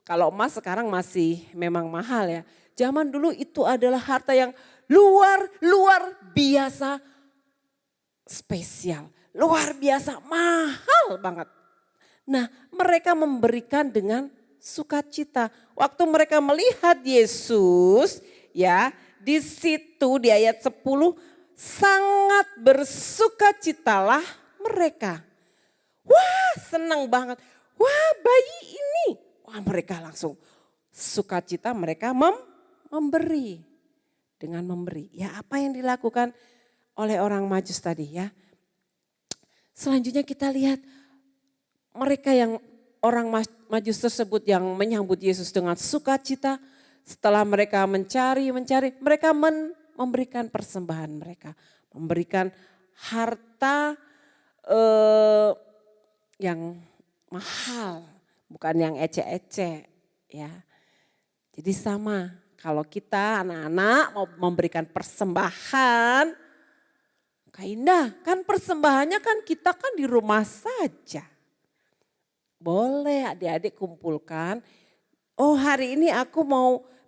kalau emas sekarang masih memang mahal ya. Zaman dulu itu adalah harta yang luar biasa spesial. Luar biasa mahal banget. Nah, mereka memberikan dengan sukacita. Waktu mereka melihat Yesus, ya, di situ di ayat 10 sangat bersukacitalah mereka. Wah, senang banget. Wah, bayi ini. Wah, mereka langsung sukacita, mereka memberi. Dengan memberi. Ya, apa yang dilakukan oleh orang Majus tadi ya. Selanjutnya kita lihat mereka yang orang Majus tersebut yang menyambut Yesus dengan sukacita. Setelah mereka mencari, mereka memberikan persembahan mereka. Memberikan harta yang mahal, bukan yang ece-ece ya. Jadi sama, kalau kita anak-anak mau memberikan persembahan, Kak Indah, kan persembahannya kan kita kan di rumah saja. Boleh adik-adik kumpulkan. Oh, hari ini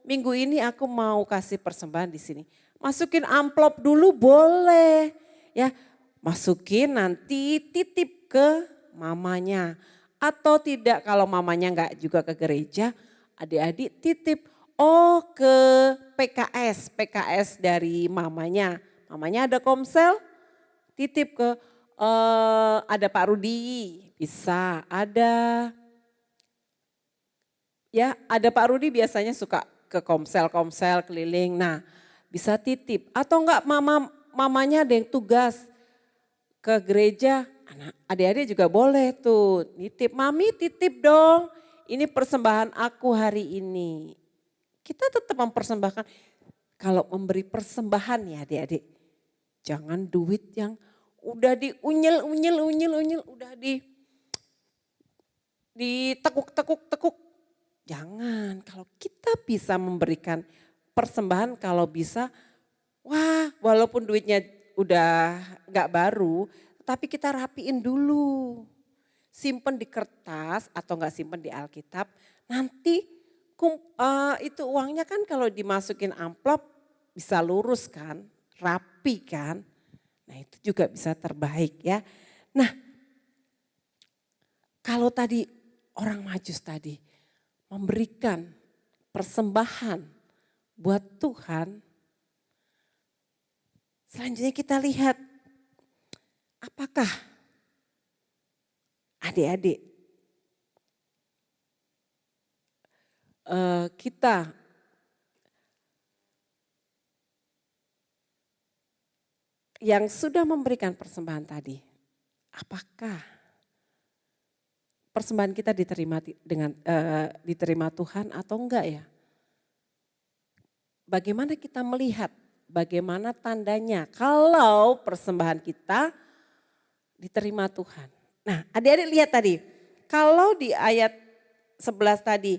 minggu ini aku mau kasih persembahan di sini. Masukin amplop dulu boleh. Ya, masukin nanti titip ke mamanya. Atau tidak kalau mamanya enggak juga ke gereja, adik-adik titip ke PKS dari mamanya. Mamanya ada komsel, titip ke ada Pak Rudi, bisa ada Pak Rudi biasanya suka ke komsel keliling. Nah, bisa titip atau enggak mamanya ada yang tugas ke gereja, adik-adik juga boleh tuh nitip, mami titip dong, ini persembahan aku hari ini. Kita tetap mempersembahkan, kalau memberi persembahan ya adik-adik, jangan duit yang udah diunyel, udah ditekuk. Jangan, kalau kita bisa memberikan persembahan kalau bisa, wah walaupun duitnya udah gak baru, tapi kita rapiin dulu. Simpen di kertas atau gak simpen di Alkitab, nanti itu uangnya kan kalau dimasukin amplop bisa lurus kan, rapi kan. Nah itu juga bisa terbaik ya. Nah kalau tadi orang Majus tadi memberikan persembahan buat Tuhan. Selanjutnya kita lihat apakah adik-adik kita yang sudah memberikan persembahan tadi, apakah persembahan kita diterima Tuhan atau enggak ya? Bagaimana kita melihat, bagaimana tandanya kalau persembahan kita diterima Tuhan? Nah, adik-adik lihat tadi, kalau di ayat 11 tadi,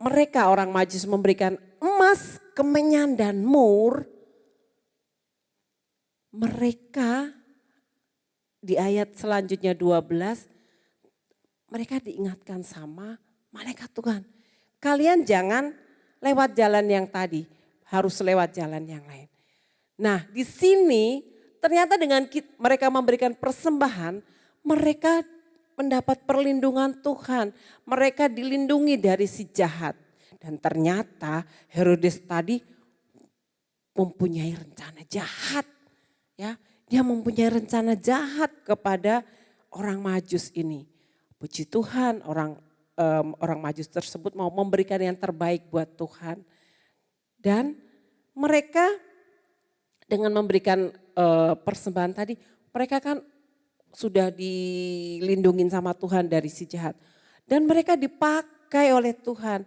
mereka orang Majus memberikan emas, kemenyan dan mur. Mereka di ayat selanjutnya 12, mereka diingatkan sama malaikat Tuhan. Kalian jangan lewat jalan yang tadi, harus lewat jalan yang lain. Nah di sini ternyata dengan mereka memberikan persembahan, mereka mendapat perlindungan Tuhan. Mereka dilindungi dari si jahat. Dan ternyata Herodes tadi mempunyai rencana jahat. Ya, dia mempunyai rencana jahat kepada orang Majus ini. Puji Tuhan orang Majus tersebut mau memberikan yang terbaik buat Tuhan. Dan mereka dengan memberikan persembahan tadi, mereka kan sudah dilindungin sama Tuhan dari si jahat. Dan mereka dipakai oleh Tuhan.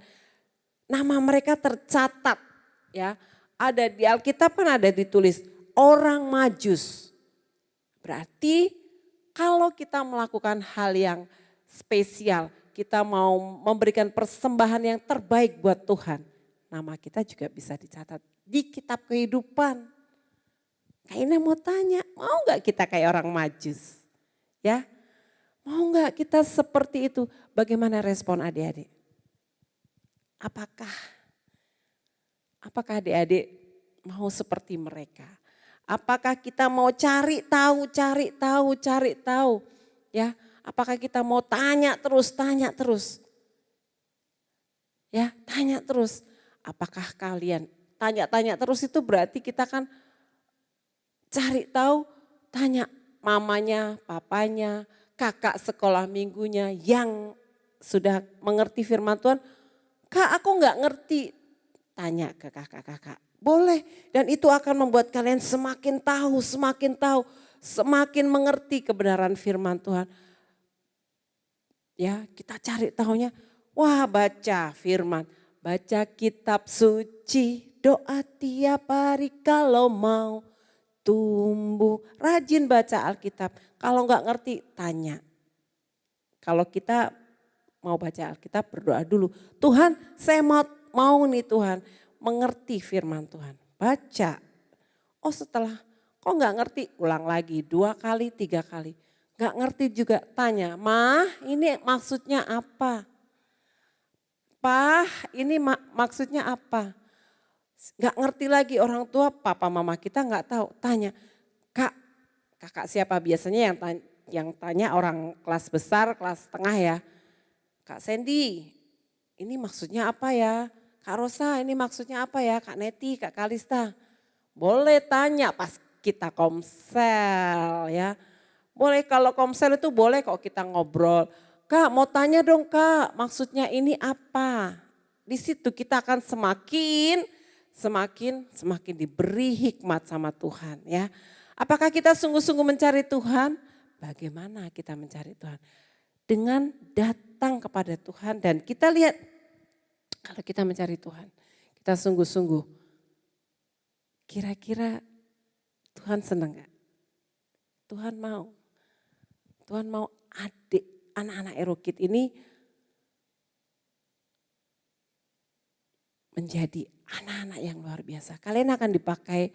Nama mereka tercatat ya. Ada di Alkitab kan ada ditulis orang Majus. Berarti kalau kita melakukan hal yang spesial, kita mau memberikan persembahan yang terbaik buat Tuhan, nama kita juga bisa dicatat di kitab kehidupan. Kayaknya mau tanya, mau gak kita kayak orang Majus? Ya, mau gak kita seperti itu? Bagaimana respon adik-adik? Apakah adik-adik mau seperti mereka? Apakah kita mau cari tahu? Ya, apakah kita mau tanya terus? Ya, tanya terus. Apakah kalian tanya terus itu berarti kita kan cari tahu, tanya mamanya, papanya, kakak sekolah minggunya yang sudah mengerti firman Tuhan. Kak, aku nggak ngerti. Tanya ke kakak-kakak. Boleh, dan itu akan membuat kalian semakin tahu, semakin mengerti kebenaran firman Tuhan. Ya, kita cari tahunya, wah baca firman, baca kitab suci, doa tiap hari kalau mau tumbuh. Rajin baca Alkitab, kalau nggak ngerti tanya. Kalau kita mau baca Alkitab berdoa dulu, Tuhan saya mau nih Tuhan mengerti firman Tuhan. Baca, oh setelah kok nggak ngerti ulang lagi 2 kali, 3 kali. Nggak ngerti juga tanya, Mah ini maksudnya apa? Pah ini maksudnya apa? Nggak ngerti lagi orang tua, papa mama kita nggak tahu. Tanya, kakak siapa biasanya yang tanya orang kelas besar, kelas tengah ya. Kak Sandy, ini maksudnya apa ya? Kak Rosa, ini maksudnya apa ya? Kak Neti, Kak Kalista. Boleh tanya pas kita komsel ya. Boleh kalau komsel itu boleh kok kita ngobrol. Kak mau tanya dong Kak, maksudnya ini apa? Di situ kita akan semakin diberi hikmat sama Tuhan ya. Apakah kita sungguh-sungguh mencari Tuhan? Bagaimana kita mencari Tuhan? Dengan datang kepada Tuhan dan kita lihat kalau kita mencari Tuhan, kita sungguh-sungguh, kira-kira Tuhan senang gak? Tuhan mau anak-anak Erokid ini menjadi anak-anak yang luar biasa. Kalian akan dipakai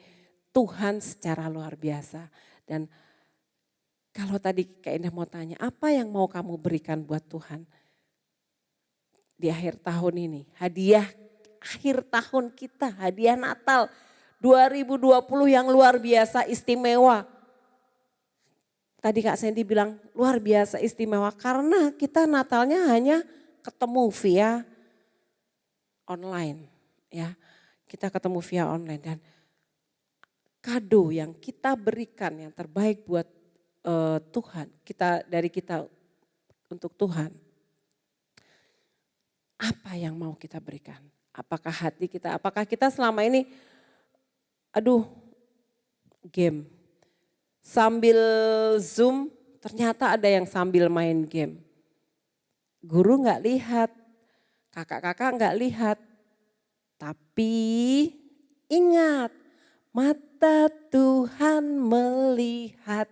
Tuhan secara luar biasa. Dan kalau tadi Kak Indah mau tanya, apa yang mau kamu berikan buat Tuhan? Di akhir tahun ini, hadiah akhir tahun kita, hadiah Natal 2020 yang luar biasa istimewa. Tadi Kak Sandy bilang luar biasa istimewa karena kita Natalnya hanya ketemu via online ya. Kita ketemu via online dan kado yang kita berikan yang terbaik buat Tuhan, dari kita untuk Tuhan. Apa yang mau kita berikan? Apakah hati kita, apakah kita selama ini game. Sambil Zoom ternyata ada yang sambil main game. Guru nggak lihat, kakak-kakak nggak lihat. Tapi ingat, mata Tuhan melihat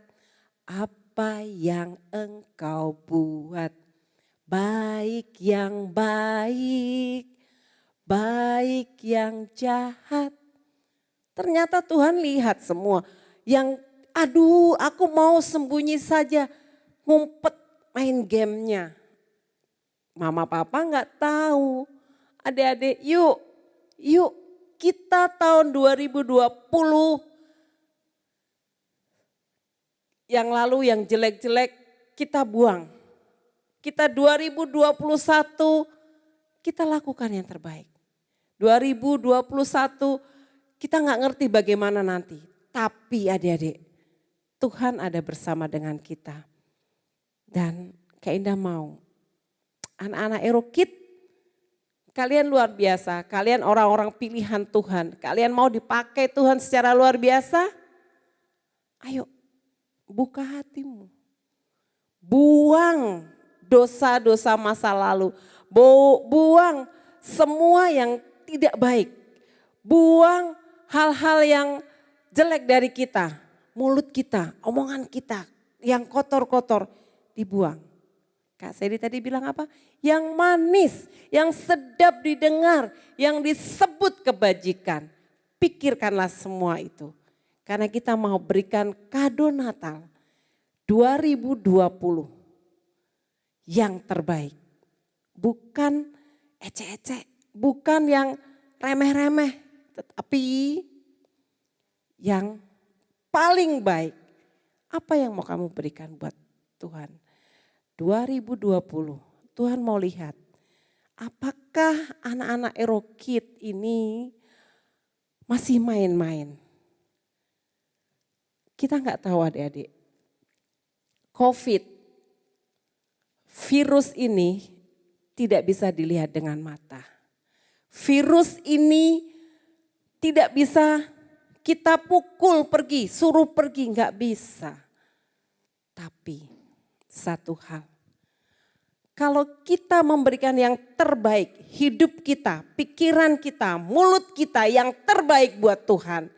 apa yang engkau buat. Baik yang baik, baik yang jahat. Ternyata Tuhan lihat semua. Yang aku mau sembunyi saja, ngumpet main gamenya. Mama papa nggak tahu. Adik-adik yuk kita tahun 2020 yang lalu yang jelek-jelek kita buang. Kita 2021 kita lakukan yang terbaik. 2021 kita nggak ngerti bagaimana nanti. Tapi adik-adik Tuhan ada bersama dengan kita. Dan Kak Indah mau anak-anak Erokid kalian luar biasa. Kalian orang-orang pilihan Tuhan. Kalian mau dipakai Tuhan secara luar biasa? Ayo buka hatimu. Buang dosa-dosa masa lalu. Buang semua yang tidak baik. Buang hal-hal yang jelek dari kita. Mulut kita, omongan kita yang kotor-kotor dibuang. Kak Sedi tadi bilang apa? Yang manis, yang sedap didengar, yang disebut kebajikan. Pikirkanlah semua itu. Karena kita mau berikan kado Natal 2020 yang terbaik. Bukan ecek-ecek, bukan yang remeh-remeh, tetapi yang paling baik. Apa yang mau kamu berikan buat Tuhan? 2020, Tuhan mau lihat apakah anak-anak Erokid ini masih main-main. Kita nggak tahu adik-adik. COVID, virus ini tidak bisa dilihat dengan mata. Virus ini tidak bisa kita pukul pergi, suruh pergi, nggak bisa. Tapi satu hal, kalau kita memberikan yang terbaik, hidup kita, pikiran kita, mulut kita yang terbaik buat Tuhan,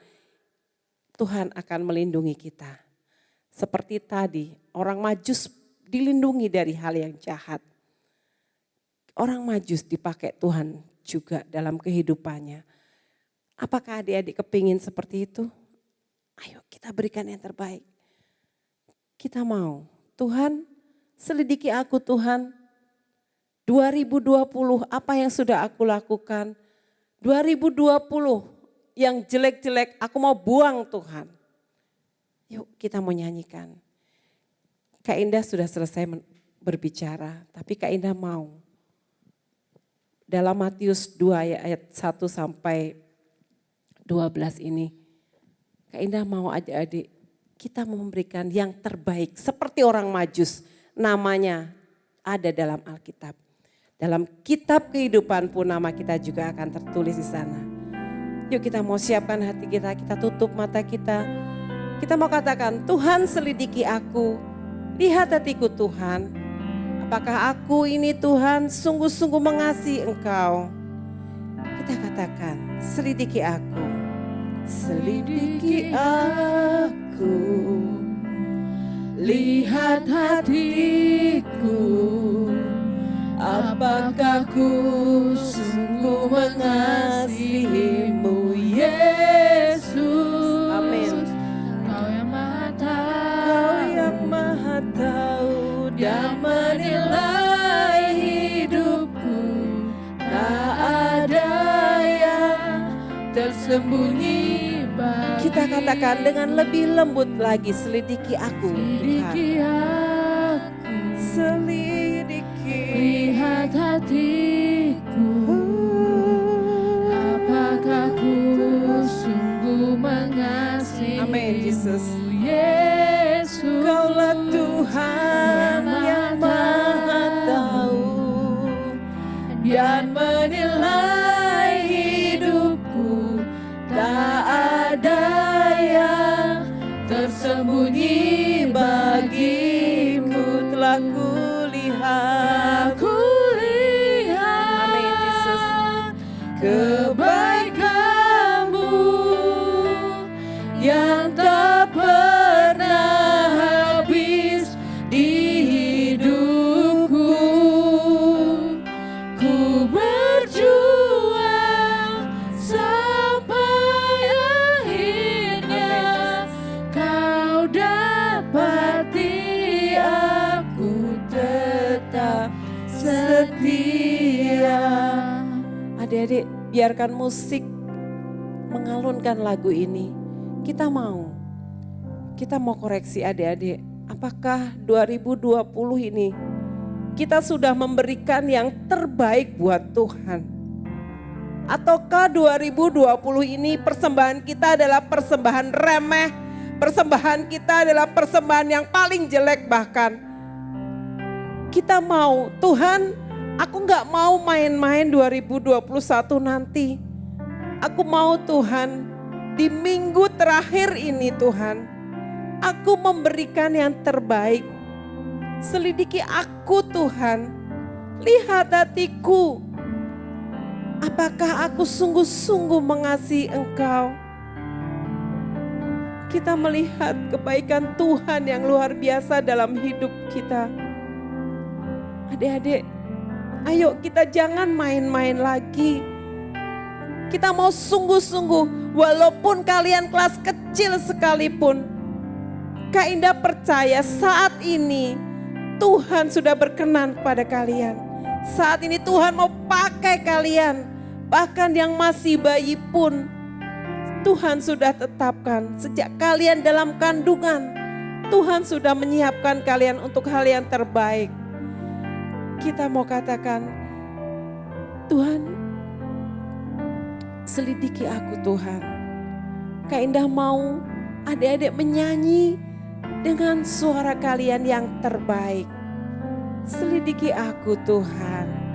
Tuhan akan melindungi kita. Seperti tadi, orang Majus dilindungi dari hal yang jahat. Orang Majus dipakai Tuhan juga dalam kehidupannya. Apakah adik-adik kepingin seperti itu? Ayo kita berikan yang terbaik. Kita mau, Tuhan selidiki aku Tuhan. 2020 apa yang sudah aku lakukan. 2020 yang jelek-jelek aku mau buang Tuhan. Yuk kita mau nyanyikan. Kak Indah sudah selesai berbicara, tapi Kak Indah mau. Dalam Matius 2 ayat 1 sampai 12 ini. Kak Indah mau adik-adik kita memberikan yang terbaik seperti orang Majus. Namanya ada dalam Alkitab. Dalam kitab kehidupan pun nama kita juga akan tertulis di sana. Yuk kita mau siapkan hati kita tutup mata kita. Kita mau katakan, Tuhan selidiki aku, lihat hatiku Tuhan. Apakah aku ini Tuhan sungguh-sungguh mengasihi Engkau? Kita katakan, selidiki aku. Selidiki aku, lihat hatiku. Apakah ku sungguh mengasihimu Yesus? Amin. Kau yang maha tahu dan menilai hidupku. Tak ada yang tersembunyi bagi. Kita katakan dengan lebih lembut lagi, selidiki aku Tuhan. Selidiki, lihat hatiku. Apakah ku sungguh mengasihi? Amin Yesus. Yesus, Kaulah Tuhan yang maha tahu dan menilai hidupku. Tak ada yang tersembunyi bagimu. Telah kulihat, amin Yesus, kebaikan-Mu yang tak pernah habis di hidupku. Ku berjuang sampai akhirnya Kau dapati aku tetap setia. Adik-adik, biarkan musik mengalunkan lagu ini. Kita mau koreksi adik-adik. Apakah 2020 ini kita sudah memberikan yang terbaik buat Tuhan? Ataukah 2020 ini persembahan kita adalah persembahan remeh, persembahan kita adalah persembahan yang paling jelek bahkan. Kita mau, Tuhan aku gak mau main-main 2021 nanti. Aku mau Tuhan di minggu terakhir ini Tuhan, aku memberikan yang terbaik. Selidiki aku Tuhan. Lihat hatiku. Apakah aku sungguh-sungguh mengasihi Engkau? Kita melihat kebaikan Tuhan yang luar biasa dalam hidup kita. Adik-adik, ayo kita jangan main-main lagi. Kita mau sungguh-sungguh, walaupun kalian kelas kecil sekalipun. Kak Indah percaya saat ini Tuhan sudah berkenan kepada kalian. Saat ini Tuhan mau pakai kalian. Bahkan yang masih bayi pun Tuhan sudah tetapkan. Sejak kalian dalam kandungan, Tuhan sudah menyiapkan kalian untuk hal yang terbaik. Kita mau katakan, Tuhan, selidiki aku Tuhan. Kak Indah mau adik-adik menyanyi dengan suara kalian yang terbaik. Selidiki aku Tuhan.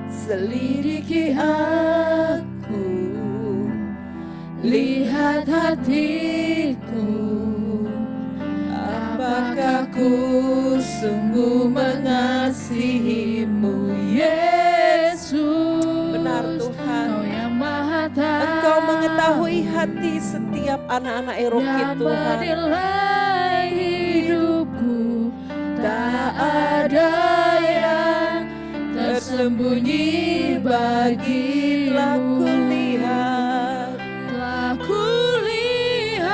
Selidiki aku, lihat hatiku, apakah ku sungguh mengasihimu, Yesus. Benar Tuhan. Kau yang maha tahu, Engkau mengetahui hati setiap anak-anak Erokit yang Tuhan. menilai hidupku. Tak ada yang tersembunyi bagimu. Telah kulihat, Telah kulihat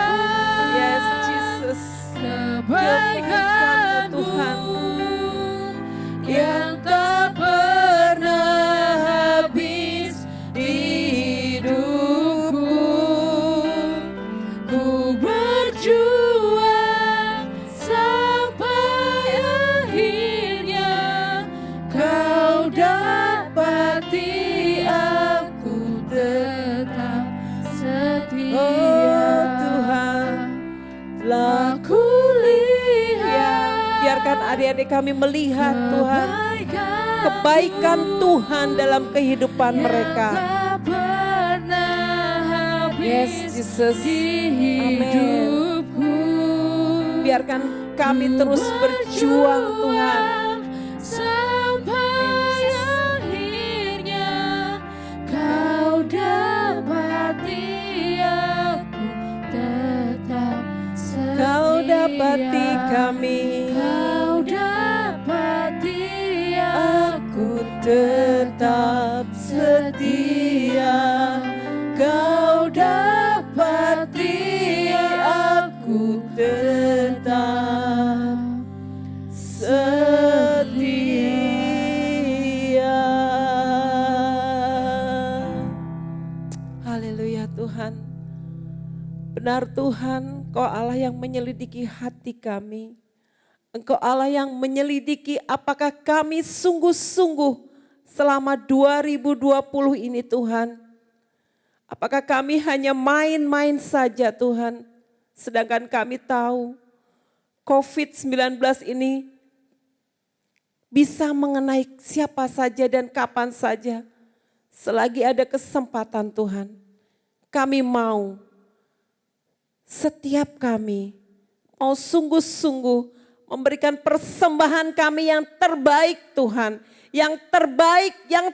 yes Jesus, kebaikan-Mu Tuhan. yang tak pernah habis di hidupku. Ku berjuang sampai akhirnya Kau dapati aku tetap setia. Oh Tuhan, telah kulihat biarkan adik-adik kami melihat Tuhan kebaikan Tuhan dalam kehidupan mereka. Yes Jesus, amin. hidupku. Biarkan kami terus berjuang Tuhan. Sampai akhirnya Kau dapati aku tetap setia. Kau dapati kami, Kau dapati aku tetap setia. Kau dapati aku tetap setia. Haleluya Tuhan. Benar Tuhan, Engkau Allah yang menyelidiki hati kami. Engkau Allah yang menyelidiki apakah kami sungguh-sungguh selama 2020 ini Tuhan. Apakah kami hanya main-main saja Tuhan. Sedangkan kami tahu COVID-19 ini bisa mengenai siapa saja dan kapan saja. Selagi ada kesempatan Tuhan, kami mau, setiap kami mau sungguh-sungguh memberikan persembahan kami yang terbaik Tuhan. Yang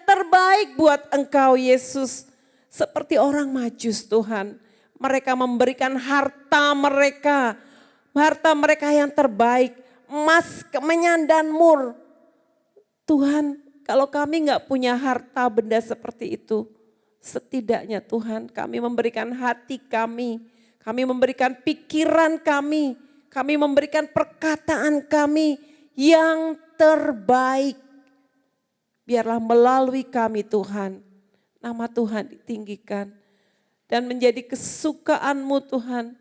terbaik buat Engkau Yesus. Seperti orang Majus Tuhan, mereka memberikan harta mereka yang terbaik, emas, kemenyan dan mur. Tuhan, kalau kami gak punya harta benda seperti itu, setidaknya Tuhan kami memberikan hati kami memberikan pikiran kami memberikan perkataan kami yang terbaik. Biarlah melalui kami Tuhan, nama Tuhan ditinggikan dan menjadi kesukaan-Mu Tuhan,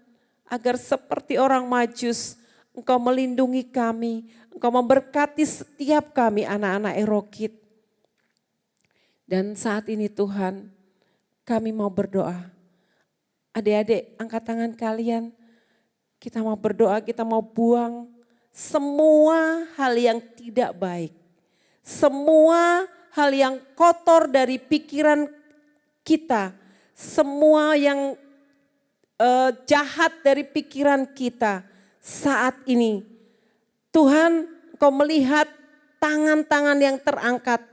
agar seperti orang Majus Engkau melindungi kami, Engkau memberkati setiap kami anak-anak Erokit. Dan saat ini Tuhan, kami mau berdoa. Adik-adik angkat tangan kalian, kita mau berdoa, kita mau buang semua hal yang tidak baik. Semua hal yang kotor dari pikiran kita, semua yang jahat dari pikiran kita saat ini. Tuhan, Engkau melihat tangan-tangan yang terangkat.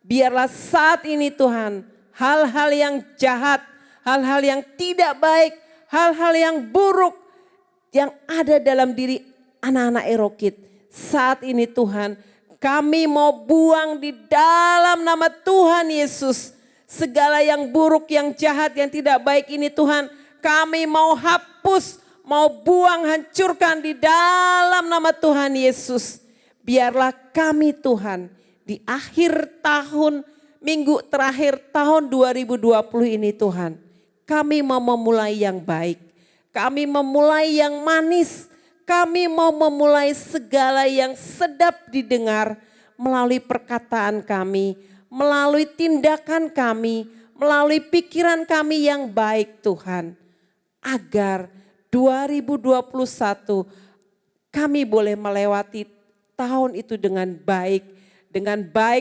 Biarlah saat ini Tuhan, hal-hal yang jahat, hal-hal yang tidak baik, hal-hal yang buruk yang ada dalam diri anak-anak Erokid. Saat ini Tuhan, kami mau buang di dalam nama Tuhan Yesus. Segala yang buruk, yang jahat, yang tidak baik ini Tuhan, kami mau hapus, mau buang, hancurkan di dalam nama Tuhan Yesus. Biarlah kami Tuhan di akhir tahun, minggu terakhir tahun 2020 ini Tuhan, kami mau memulai yang baik, kami memulai yang manis, kami mau memulai segala yang sedap didengar melalui perkataan kami, melalui tindakan kami, melalui pikiran kami yang baik Tuhan. Agar 2021 kami boleh melewati tahun itu dengan baik,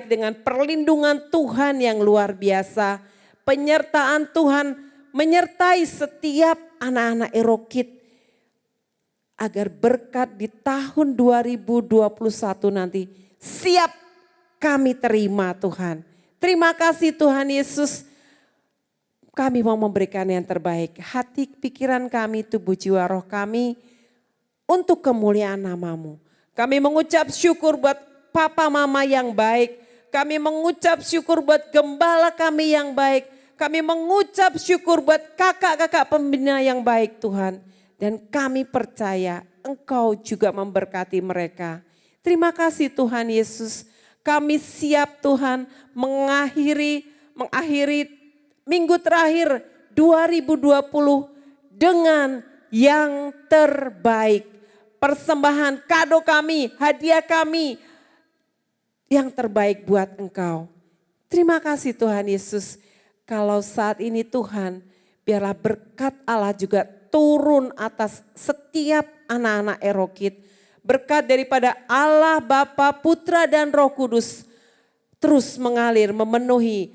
dengan perlindungan Tuhan yang luar biasa. Penyertaan Tuhan menyertai setiap anak-anak Erokid. Agar berkat di tahun 2021 nanti siap kami terima Tuhan. Terima kasih Tuhan Yesus. Kami mau memberikan yang terbaik. Hati, pikiran kami, tubuh, jiwa, roh kami untuk kemuliaan nama-Mu. Kami mengucap syukur buat papa mama yang baik. Kami mengucap syukur buat gembala kami yang baik. Kami mengucap syukur buat kakak-kakak pembina yang baik Tuhan. Dan kami percaya Engkau juga memberkati mereka. Terima kasih Tuhan Yesus. Kami siap Tuhan mengakhiri minggu terakhir 2020 dengan yang terbaik. Persembahan kado kami, hadiah kami yang terbaik buat Engkau. Terima kasih Tuhan Yesus. Kalau saat ini Tuhan, biarlah berkat Allah juga turun atas setiap anak-anak Erokid. Berkat daripada Allah Bapa, Putra dan Roh Kudus terus mengalir, memenuhi,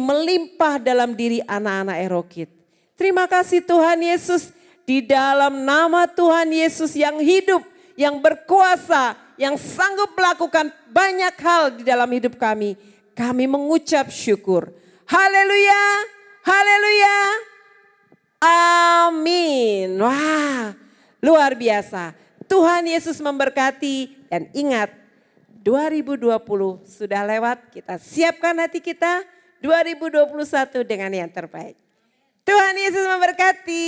melimpah dalam diri anak-anak Erokid. Terima kasih Tuhan Yesus. Di dalam nama Tuhan Yesus yang hidup, yang berkuasa, yang sanggup melakukan banyak hal di dalam hidup kami. Kami mengucap syukur. Haleluya, haleluya, amin. Wah, luar biasa. Tuhan Yesus memberkati dan ingat 2020 sudah lewat. Kita siapkan hati kita 2021 dengan yang terbaik. Tuhan Yesus memberkati.